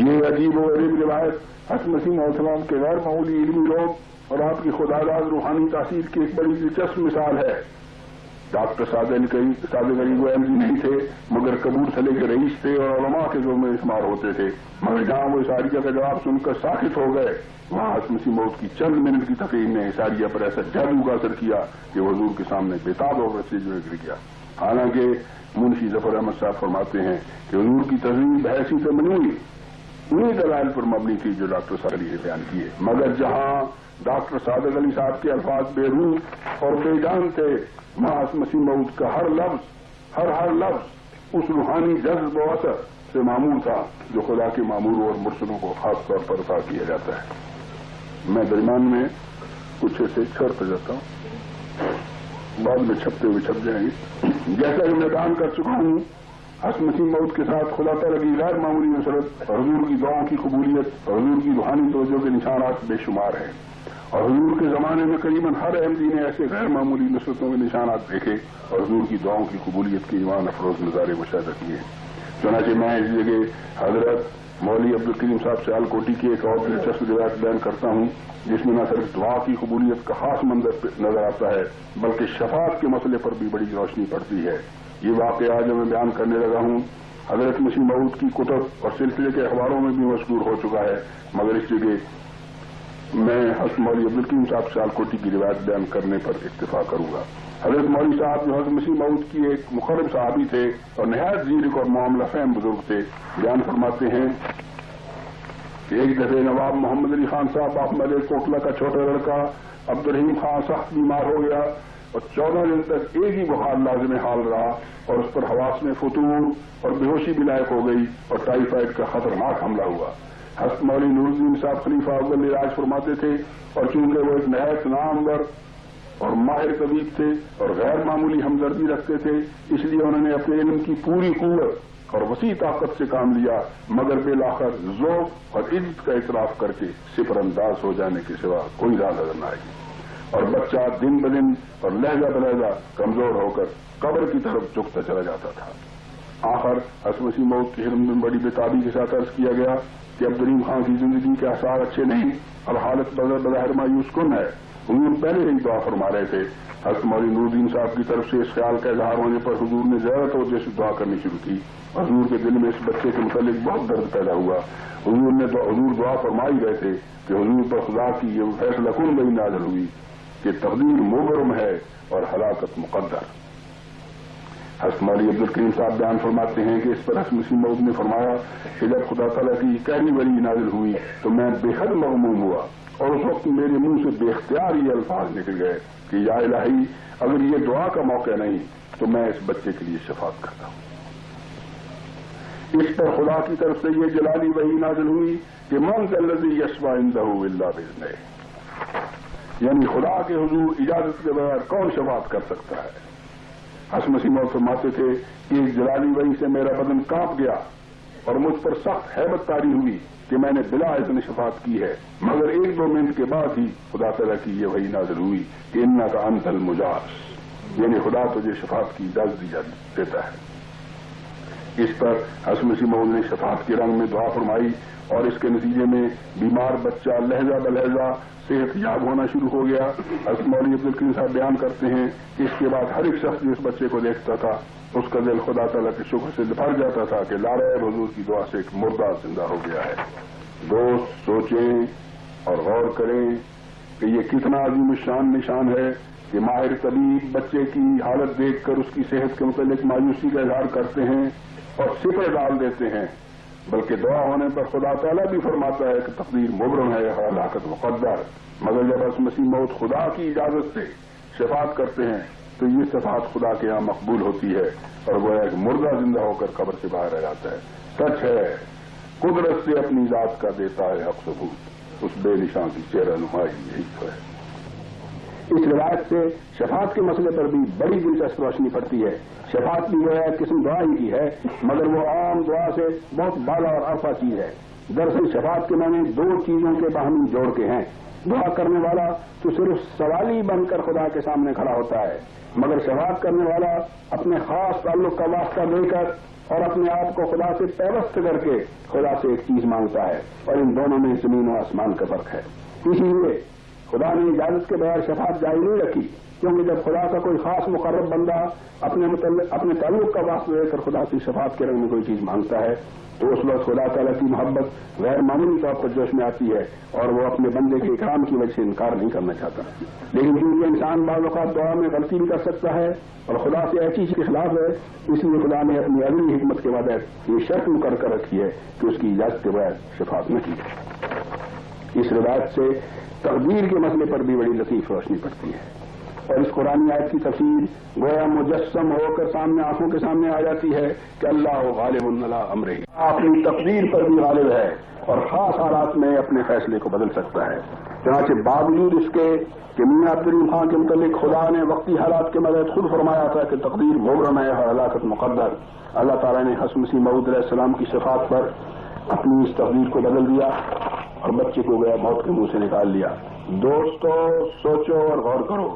یہ عجیب و غریب روایت حضرت مسیح موعود السلام کے غیر معمولی علمی روب اور آپ کی خداداد روحانی تاثیر کی ایک بڑی دلچسپ مثال ہے۔ ڈاکٹر صادق علی وہ احمدی نہیں تھے مگر کپورتھلے کے رئیس تھے اور علماء کے زور میں شمار ہوتے تھے، مگر جہاں وہ اس عاریہ کا جواب سن کر ساخت ہو گئے وہاں حسن مسیح موعود کی چند منٹ کی تقریر نے اس عاریہ پر ایسا جادو کا اثر کیا کہ وہ حضور کے سامنے بےتاب ہو کر سجدے میں گر گیا۔ حالانکہ منشی ظفر احمد صاحب فرماتے ہیں کہ حضور کی تقریر بحیثیت منوی انہی دلائل پر مبنی تھی جو ڈاکٹر صادق علی نے بیان کیے، مگر جہاں ڈاکٹر صادق علی صاحب کے الفاظ بے روح اور بے جان تھے وہاں حسن مسیح موعود کا ہر لفظ اس روحانی جذب و اثر سے معمول تھا جو خدا کے ماموروں اور مرسلوں کو خاص طور پر عطا کیا جاتا ہے۔ میں درمیان میں کچھ ایسے چھوڑتا جاتا ہوں، بعد میں چھپتے ہوئے چھپ جائیں گے۔ جیسا کہ میں بیان کر چکا ہوں، حسن مسیح موعود کے ساتھ خدا تعالیٰ کی غیر معمولی نصرت اور حضور کی دعاؤں کی قبولیت اور حضور کی روحانی توجہ کے نشانات بے شمار ہیں، اور حضور کے زمانے میں قریباً ہر احمدی نے ایسے غیر معمولی نصرتوں کے نشانات دیکھے اور حضور کی دعاؤں کی قبولیت کے ایمان افروز نظارے مشاہدہ کیے۔ چنانچہ میں اس جگہ حضرت مولوی عبدالکریم صاحب سیال کوٹی کی ایک اور دلچسپ روایت بیان کرتا ہوں جس میں نہ صرف دعا کی قبولیت کا خاص منظر نظر آتا ہے بلکہ شفاعت کے مسئلے پر بھی بڑی روشنی پڑتی ہے۔ یہ واقعہ جو میں بیان کرنے لگا ہوں حضرت مسیح موعود کی کتب اور سلسلے کے اخباروں میں بھی مذکور ہو چکا ہے، مگر اس جگہ میں حضرت مولوی عبدالکریم صاحب سیالکوٹی کی روایت بیان کرنے پر اکتفا کروں گا۔ حضرت مولوی صاحب جو حضرت مسیح موعود کی ایک مقرب صحابی تھے اور نہایت ذیرک اور معاملہ فہم بزرگ تھے، بیان فرماتے ہیں کہ ایک دفعہ نواب محمد علی خان صاحب باپ ملک کوٹلہ کا چھوٹا لڑکا عبد الرحیم خان سخت بیمار ہو گیا اور 14 دن تک ایک ہی بخار لازم حال رہا اور اس پر حواس میں فتور اور بے ہوشی بھی لائق ہو گئی اور ٹائیفائڈ کا خطرناک حملہ ہوا۔ حضرت مولوی نور الدین صاحب خلیفہ اول علاج فرماتے تھے اور چونکہ وہ ایک نہایت نامور اور ماہر طبیب تھے اور غیر معمولی ہمدردی رکھتے تھے، اس لیے انہوں نے اپنے علم کی پوری قوت اور وسیع طاقت سے کام لیا، مگر بالآخر ذوق اور عزت کا اعتراف کر کے صفر انداز ہو جانے کے سوا کوئی راہ نظر نہ آئی اور بچہ دن بدن اور لہجہ بلہجہ کمزور ہو کر قبر کی طرف جھکتا چلا جاتا تھا۔ آخر حضرت مسیح موعود کی خدمت میں بڑی بےتابی کے ساتھ عرض کیا گیا کہ عبدالرحیم خان کی زندگی کے آثار اچھے نہیں، اب حالت بظاہر مایوس کن ہے۔ حضور پہلے ہی دعا فرما رہے تھے۔ حضرت مولوی نور الدین صاحب کی طرف سے اس خیال کا اظہار ہونے پر حضور نے زیادہ توجہ سے دعا کرنی شروع کی۔ حضور کے دل میں اس بچے کے متعلق بہت درد پیدا ہوا۔ حضور دعا فرما ہی رہے تھے کہ حضور پر خدا کی یہ فیصلہ کن وہی نازل ہوئی کہ تقدیر مبرم ہے اور ہلاکت مقدر۔ حضرت مولوی عبدالکریم صاحب بیان فرماتے ہیں کہ اس پر حضرت مسیح موعود نے فرمایا کہ جب خدا تعالیٰ کی قہری وحی نازل ہوئی تو میں بے حد مغموم ہوا اور اس وقت میرے منہ سے بے اختیار یہ الفاظ نکل گئے کہ یا الہی، اگر یہ دعا کا موقع نہیں تو میں اس بچے کے لیے شفاعت کرتا ہوں۔ اس پر خدا کی طرف سے یہ جلالی وحی نازل ہوئی کہ من ذا الذی یشفع عندہ الا باذنہ، یعنی خدا کے حضور اجازت کے بغیر کون شفاعت کر سکتا ہے۔ حضرت مسیح موعود فرماتے تھے کہ اس جلالی وحی سے میرا بدن کانپ گیا اور مجھ پر سخت ہیبت طاری ہوئی کہ میں نے بلا اذن شفاعت کی ہے، مگر 1-2 منٹ کے بعد ہی خدا تعالیٰ کی یہ وحی نازل ہوئی کہ انک انت المجاز، یعنی خدا تجھے شفاعت کی اجازت دیتا ہے۔ اس پر حضرت مسیح موعود نے شفاعت کے رنگ میں دعا فرمائی اور اس کے نتیجے میں بیمار بچہ لہجہ بلہجہ صحت یاب ہونا شروع ہو گیا۔ حضرت مولوی عبدالکریم صاحب بیان کرتے ہیں کہ اس کے بعد ہر ایک شخص جو اس بچے کو دیکھتا تھا اس کا دل خدا تعالیٰ کے شکر سے بھر جاتا تھا کہ لارب حضور کی دعا سے ایک مردہ زندہ ہو گیا ہے۔ دوست سوچیں اور غور کریں کہ یہ کتنا عظیم الشان نشان ہے کہ ماہر طبیب بچے کی حالت دیکھ کر اس کی صحت کے متعلق مایوسی کا اظہار کرتے ہیں اور صفر ڈال دیتے ہیں، بلکہ دعا ہونے پر خدا تعالیٰ بھی فرماتا ہے کہ تقدیر مبرم ہے، ہلاکت مقدر۔ مگر جب حضرت مسیح موعود خدا کی اجازت سے شفاعت کرتے ہیں تو یہ شفاعت خدا کے یہاں مقبول ہوتی ہے اور وہ ایک مردہ زندہ ہو کر قبر سے باہر آ جاتا ہے۔ سچ ہے، قدرت سے اپنی ذات کا دیتا ہے حق ثبوت، اس بے نشان کی چہرہ نمائی یہی تو ہے۔ اس روایت سے شفاعت کے مسئلے پر بھی بڑی دلچسپ روشنی پڑتی ہے۔ شفاعت بھی وہ ایک قسم دعا ہی کی ہے، مگر وہ عام دعا سے بہت بالا اور عرفہ چیز ہے۔ دراصل شفاعت کے معنی 2 چیزوں کے باہمی جوڑ کے ہیں۔ دعا کرنے والا تو صرف سوالی بن کر خدا کے سامنے کھڑا ہوتا ہے، مگر شفاعت کرنے والا اپنے خاص تعلق کا واسطہ دے کر اور اپنے آپ کو خدا سے پیوست کر کے خدا سے ایک چیز مانگتا ہے، اور ان دونوں میں زمین و آسمان کا فرق ہے۔ اسی لیے خدا نے اجازت کے بغیر شفاعت جاری نہیں رکھی، کیونکہ جب خدا کا کوئی خاص مقرب بندہ اپنے تعلق کا واسطہ دے کر خدا سے شفاعت کے رنگ میں کوئی چیز مانگتا ہے تو اس وقت خدا تعالیٰ کی محبت غیر معمولی طور پر جوش میں آتی ہے اور وہ اپنے بندے کے اکرام کی وجہ سے انکار نہیں کرنا چاہتا۔ لیکن کیونکہ انسان بعض اوقات دعا میں غلطی بھی کر سکتا ہے اور خدا سے ایسی چیز کے خلاف ہے، اس لیے خدا نے اپنی عظیم حکمت کے بعد یہ شرط مقرر کر رکھی ہے کہ اس کی اجازت کے بغیر شفاعت نہ کی جائے۔ اس روایت سے تقدیر کے مسئلے پر بھی بڑی لطیف روشنی پڑتی ہے اور اس قرآن آیت کی تفسیر گویا مجسم ہو کر سامنے آنکھوں کے سامنے آ جاتی ہے کہ اللہ غالب علی امرہ، اپنی تقدیر پر بھی غالب ہے اور خاص حالات میں اپنے فیصلے کو بدل سکتا ہے۔ چنانچہ باوجود اس کے کہ میاں عبدالرحیم خان کے متعلق خدا نے وقتی حالات کے مدد خود فرمایا تھا کہ تقدیر مبرم ہے اور ہلاکت مقدر، اللہ تعالیٰ نے حضرت مسیح موعود علیہ السلام کی شفاعت پر اپنی اس تقدیر کو بدل دیا اور بچے کو گیا موت کے منہ سے نکال لیا۔ دوستو سوچو اور غور کرو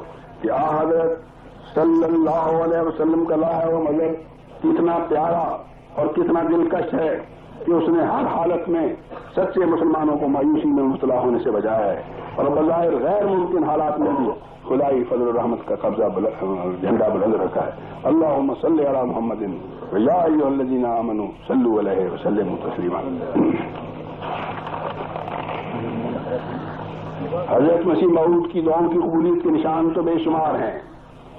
کہ حضرت صلی اللہ علیہ وسلم کا لاہ و مذہب کتنا پیارا اور کتنا دلکش ہے کہ اس نے ہر حالت میں سچے مسلمانوں کو مایوسی میں مبتلا ہونے سے بچایا ہے اور بظاہر غیر ممکن حالات میں بھی خدائی فضل و رحمت کا قبضہ جھنڈا بلند رکھا ہے۔ اللہم صلی علی محمد یا ایھا الذین آمنوا صلوا علیہ وسلموا تسلیما۔ حضرت مسیح موعود کی دعاؤں کی قبولیت کے نشان تو بے شمار ہیں،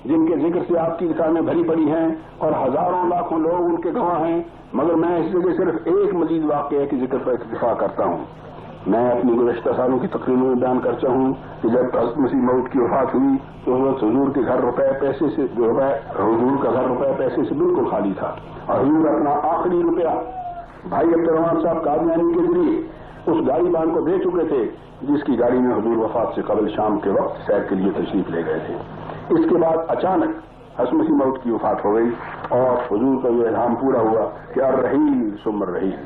جن کے ذکر سے آپ کی کتابیں بھری پڑی ہیں اور ہزاروں لاکھوں لوگ ان کے گواہ ہیں، مگر میں اس جگہ صرف ایک مزید واقعے کے ذکر پر اکتفا کرتا ہوں۔ میں اپنی گزشتہ سالوں کی تقریروں میں بیان کرتا ہوں کہ جب حضرت مسیح موعود کی وفات ہوئی تو اس وقت حضور کے گھر حضور کا گھر روپے پیسے سے بالکل خالی تھا، اور حضور اپنا آخری روپیہ بھائی عبدالرحمان صاحب قادیانی کے ذریعے اس گاڑی بان کو دے چکے تھے جس کی گاڑی میں حضور وفات سے قبل شام کے وقت سیر کے لیے تشریف لے گئے تھے۔ اس کے بعد اچانک حضرت مسیح موعود کی وفات ہو گئی اور حضور کا یہ الہام پورا ہوا کہ الرحیل ثم الرحیل،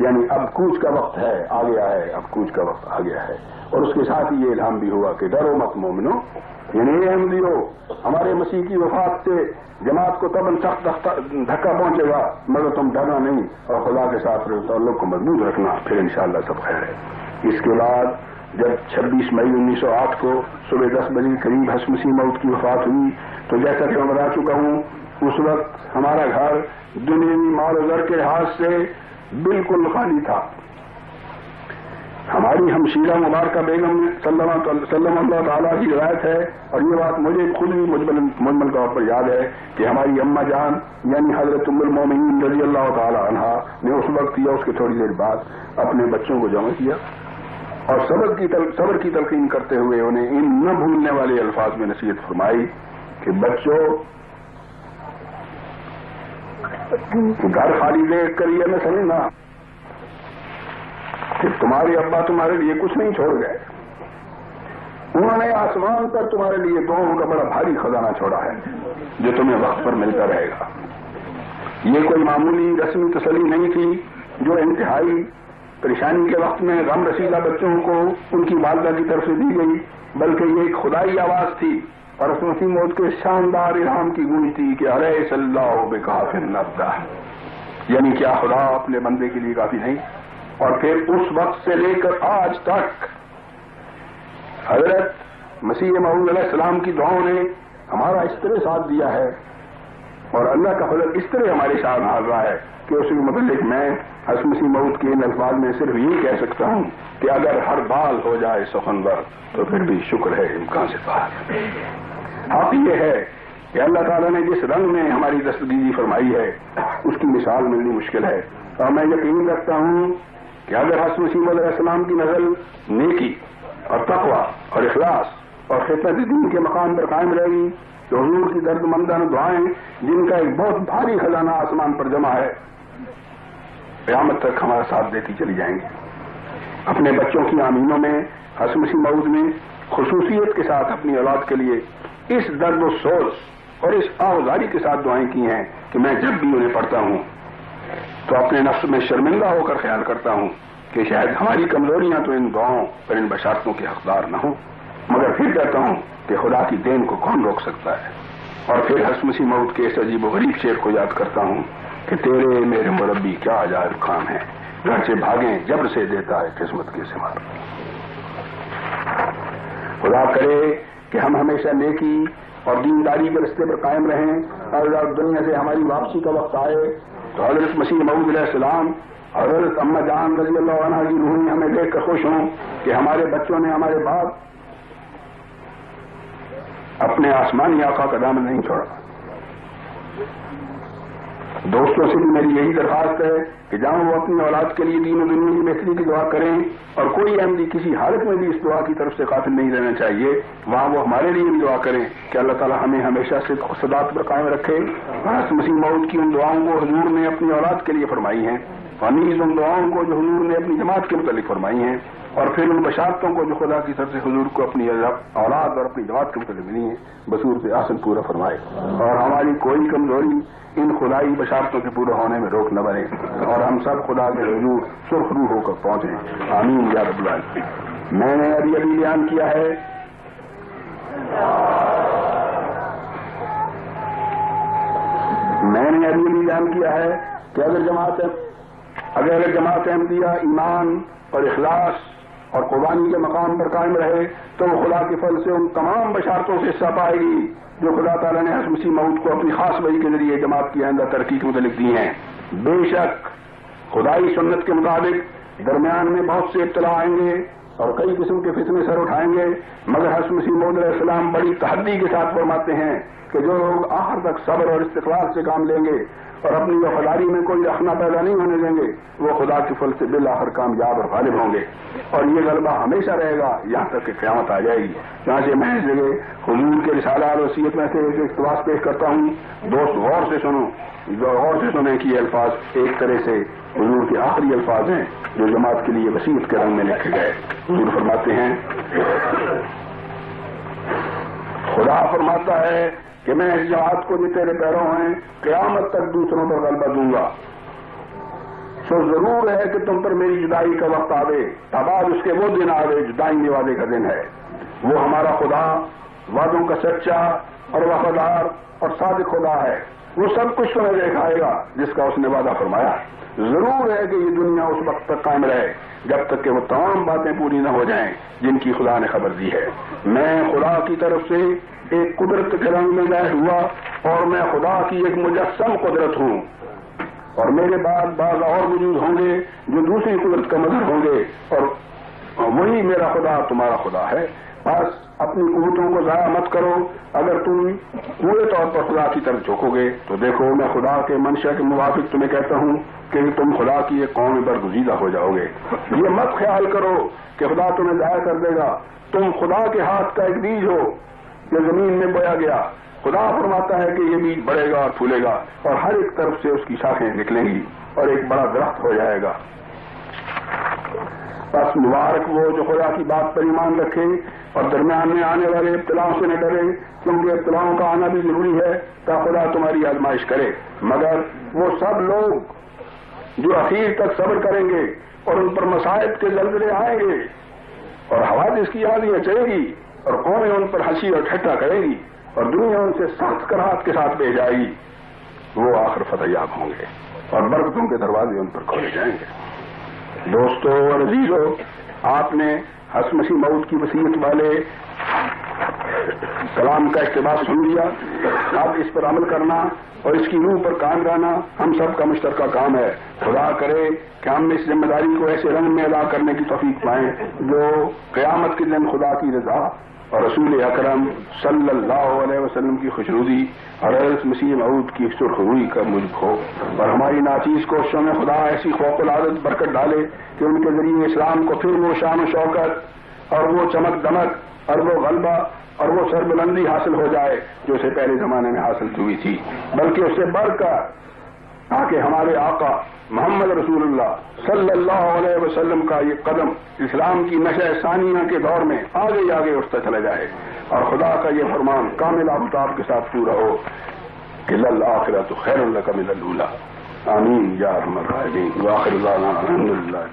یعنی اب کوچ کا وقت ہے، آ گیا ہے، اب کوچ کا وقت آ گیا ہے۔ اور اس کے ساتھ ہی یہ الہام بھی ہوا کہ ڈرو مت مومنو، یعنی اے احمدیو، ہمارے مسیح کی وفات سے جماعت کو تب سخت دھکا پہنچے گا، مگر تم ڈرنا نہیں اور خدا کے ساتھ تعلق کو مضبوط رکھنا، پھر انشاءاللہ سب خیر ہے۔ اس کے بعد جب 26 مئی 1908 کو صبح 10 بجے قریب حضرت مسیح موعود کی وفات ہوئی تو جیسا کہ میں بتا چکا ہوں اس وقت ہمارا گھر دنیاوی مال و زر کے لحاظ سے بالکل خالی تھا۔ ہماری ہمشیرہ مبارکہ بیگم صلی اللہ تعالیٰ کی روایت ہے، اور یہ بات مجھے خود بھی مجمل طور پر یاد ہے کہ ہماری اماں جان یعنی حضرت ام المومنین رضی اللہ تعالیٰ عنہا نے اس وقت یا اس کے تھوڑی دیر بعد اپنے بچوں کو جمع کیا اور صبر کی تلقین کرتے ہوئے انہیں ان نہ بھولنے والے الفاظ میں نصیحت فرمائی کہ بچوں، گھر خالی دیکھ کر یہ نہ سمجھنا کہ تمہارے ابا تمہارے لیے کچھ نہیں چھوڑ گئے، انہوں نے آسمان پر تمہارے لیے دعاؤں کا بڑا بھاری خزانہ چھوڑا ہے جو تمہیں وقت پر ملتا رہے گا۔ یہ کوئی معمولی رسمی تسلی نہیں تھی جو انتہائی پریشانی کے وقت میں غم رسیدہ بچوں کو ان کی والدہ کی طرف سے دی گئی، بلکہ یہ ایک خدائی آواز تھی اور اس مسیح موعود کے شاندار الہام کی گونج تھی کہ الیس اللہ بکاف عبدہ، یعنی کیا خدا اپنے بندے کے لیے کافی نہیں؟ اور پھر اس وقت سے لے کر آج تک حضرت مسیح موعود علیہ السلام کی دعاؤں نے ہمارا اس طرح ساتھ دیا ہے اور اللہ کا فضل اس طرح ہمارے ساتھ حاضر رہا ہے کہ اس کے متعلق میں حضرت مسیح موعود کے ان الفاظ میں صرف یہی کہہ سکتا ہوں کہ اگر ہر بال ہو جائے سخنور تو پھر بھی شکر ہے امکان سے باہر۔ حق یہ ہے کہ اللہ تعالیٰ نے جس رنگ میں ہماری دستگیری فرمائی ہے اس کی مثال ملنی مشکل ہے، اور میں یقین رکھتا ہوں کہ اگر حضرت مسیح موعود علیہ السلام کی نزل نیکی اور تقوی اور اخلاص اور خدمت دین کے مقام پر قائم رہے گی تو حضور کی درد مندانہ دعائیں جن کا ایک بہت بھاری خزانہ آسمان پر جمع ہے قیامت تک ہمارا ساتھ دیتی چلی جائیں گی۔ اپنے بچوں کی آمینوں میں حضرت مسیح موعود نے خصوصیت کے ساتھ اپنی اولاد کے لیے اس درد و سوز اور اس آوازاری کے ساتھ دعائیں کی ہیں کہ میں جب بھی انہیں پڑھتا ہوں تو اپنے نفس میں شرمندہ ہو کر خیال کرتا ہوں کہ شاید ہماری کمزوریاں تو ان دعاؤں اور ان بشارتوں کے حقدار نہ ہوں، مگر پھر کہتا ہوں کہ خدا کی دین کو کون روک سکتا ہے۔ اور پھر حضرت مسیح موعود کے اس عجیب و غریب شعر کو یاد کرتا ہوں کہ تیرے میرے مربی کیا عجائب کام ہے، گھر سے بھاگیں جبر سے دیتا ہے قسمت کے ثمار۔ خدا کرے کہ ہم ہمیشہ نیکی اور دینداری کے رستے پر قائم رہیں، اور دنیا سے ہماری واپسی کا وقت آئے تو حضرت مسیح موعود علیہ السلام حضرت اماں جان رضی اللہ عنہا کی روحیں ہمیں دیکھ کر خوش ہوں کہ ہمارے بچوں نے ہمارے باپ اپنے آسمانی آقا کا دامن نہیں چھوڑا۔ دوستوں سے بھی میری یہی درخواست ہے کہ جہاں وہ اپنی اولاد کے لیے دین و دنیا کی بہتری کی دعا کریں اور کوئی احمدی کسی حالت میں بھی اس دعا کی طرف سے غافل نہیں رہنا چاہیے، وہاں وہ ہمارے لیے بھی دعا کریں کہ اللہ تعالیٰ ہمیں ہمیشہ صدق و صداقت پر قائم رکھے۔ حضرت مسیح موعود کی ان دعاؤں کو حضور نے اپنی اولاد کے لیے فرمائی ہیں، اور نیز ان دعاؤں کو جو حضور نے اپنی جماعت کے متعلق فرمائی ہیں، اور پھر ان بشارتوں کو جو خدا کی طرف سے حضور کو اپنی اولاد اور اپنی جماعت کے متعلق ملی ہیں بصورت احسن پورا فرمائے، اور ہماری کوئی کمزوری ان خدائی بشارتوں کے پورے ہونے میں روک نہ بنے، اور ہم سب خدا کے حضور سرخ روح ہو کر پہنچیں، آمین یا رب العالمین۔ میں نے ابھی بیان کیا ہے کہ اگر جماعت احمدیہ ایمان اور اخلاص اور قربانی کے مقام پر قائم رہے تو وہ خدا کے فضل سے ان تمام بشارتوں سے حصہ پائے گی جو خدا تعالیٰ نے حضرت مسیح موعود کو اپنی خاص وحی کے ذریعے جماعت کی آئندہ ترقی کے متعلق دی ہیں۔ بے شک خدائی سنت کے مطابق درمیان میں بہت سے ابتلا آئیں گے اور کئی قسم کے فتنے سر اٹھائیں گے، مگر حضرت مسیح موعود علیہ السلام بڑی تحدی کے ساتھ فرماتے ہیں کہ جو لوگ آخر تک صبر اور استقلال سے کام لیں گے اور اپنی وفاداری میں کوئی رخنا پیدا نہیں ہونے دیں گے، وہ خدا کے فضل سے بالآخر کامیاب اور غالب ہوں گے، اور یہ غلبہ ہمیشہ رہے گا یہاں تک کہ قیامت آ جائے گی۔ یہاں سے میں اس جگہ حضور کے رسالہ اور وصیت میں سے ایک اقتباس پیش کرتا ہوں، دوست غور سے سنو، غور سے سنیں کہ یہ الفاظ ایک طرح سے حضور کے آخری الفاظ ہیں جو جماعت کے لیے وصیت کے رنگ میں لکھے گئے۔ حضور فرماتے ہیں، خدا فرماتا ہے کہ میں اس جماعت کو جو تیرے پیروں ہیں قیامت تک دوسروں پر غلبہ دوں گا، سو ضرور ہے کہ تم پر میری جدائی کا وقت آوے، تب آج اس کے وہ دن آوے جو دائمی وعدے کا دن ہے۔ وہ ہمارا خدا وعدوں کا سچا اور وفادار اور صادق خدا ہے، وہ سب کچھ تمہیں دکھائے گا جس کا اس نے وعدہ فرمایا۔ ضرور ہے کہ یہ دنیا اس وقت تک قائم رہے جب تک کہ وہ تمام باتیں پوری نہ ہو جائیں جن کی خدا نے خبر دی ہے۔ میں خدا کی طرف سے ایک قدرت کے رنگ میں ظاہر ہوا اور میں خدا کی ایک مجسم قدرت ہوں، اور میرے بعد بعض اور وجود ہوں گے جو دوسری قدرت کا مظہر ہوں گے، اور وہی میرا خدا تمہارا خدا ہے۔ بس اپنی قوتوں کو ضائع مت کرو، اگر تم پورے طور پر خدا کی طرف جھوکو گے تو دیکھو میں خدا کے منشا کے موافق تمہیں کہتا ہوں کہ تم خدا کی ایک قوم برگزیدہ ہو جاؤ گے۔ یہ مت خیال کرو کہ خدا تمہیں ضائع کر دے گا، تم خدا کے ہاتھ کا ایک بیج ہو جو زمین میں بویا گیا۔ خدا فرماتا ہے کہ یہ بیج بڑھے گا اور پھولے گا اور ہر ایک طرف سے اس کی شاخیں نکلیں گی اور ایک بڑا درخت ہو جائے گا۔ بس مبارک وہ جو خدا کی بات پر ایمان رکھے اور درمیان میں آنے والے ابتلاؤں سے نہ ڈرے، کیونکہ ابتلاؤں کا آنا بھی ضروری ہے تا خدا تمہاری آزمائش کرے، مگر وہ سب لوگ جو اخیر تک صبر کریں گے اور ان پر مصائب کے زلزلے آئیں گے اور حوادث کی آندیاں چلے گی اور قومیں ان پر ہنسی اور ٹھٹھا کرے گی اور دنیا ان سے سخت کراہت کے ساتھ بھیج جائے گی، وہ آخر فتح یاب ہوں گے اور برکتوں کے دروازے ان پر کھولے جائیں گے۔ دوستو اور عزیزو، آپ نے حضرت مسیح موعود کی وصیت والے کلام کا اقتباس سن لیا، اب اس پر عمل کرنا اور اس کی روح پر قائم رہنا ہم سب کا مشترکہ کام ہے۔ خدا کرے کہ ہم اس ذمہ داری کو ایسے رنگ میں ادا کرنے کی توفیق پائیں جو قیامت کے دن خدا کی رضا اور رسول اکرم صلی اللہ علیہ وسلم کی خوشنودی اور حضرت مسیح موعود کی سرخ روئی کا موجب ہو، اور ہماری ناچیز کوششوں میں خدا ایسی فوق العادت برکت ڈالے کہ ان کے ذریعے اسلام کو پھر وہ شان و شوکت اور وہ چمک دمک اور وہ غلبہ اور وہ سربلندی حاصل ہو جائے جو اسے پہلے زمانے میں حاصل ہوئی تھی، بلکہ اس سے بڑھ کر تاکہ ہمارے آقا محمد رسول اللہ صلی اللہ علیہ وسلم کا یہ قدم اسلام کی نشہ ثانیہ کے دور میں آگے آگے اٹھتا چلا جائے اور خدا کا یہ فرمان کامل آفتاب کے ساتھ پورا ہو کہ للآخرۃ خیر لک من الاولی۔ آمین یا ارحم الراحمین۔ وآخر دعوانا الحمد للہ۔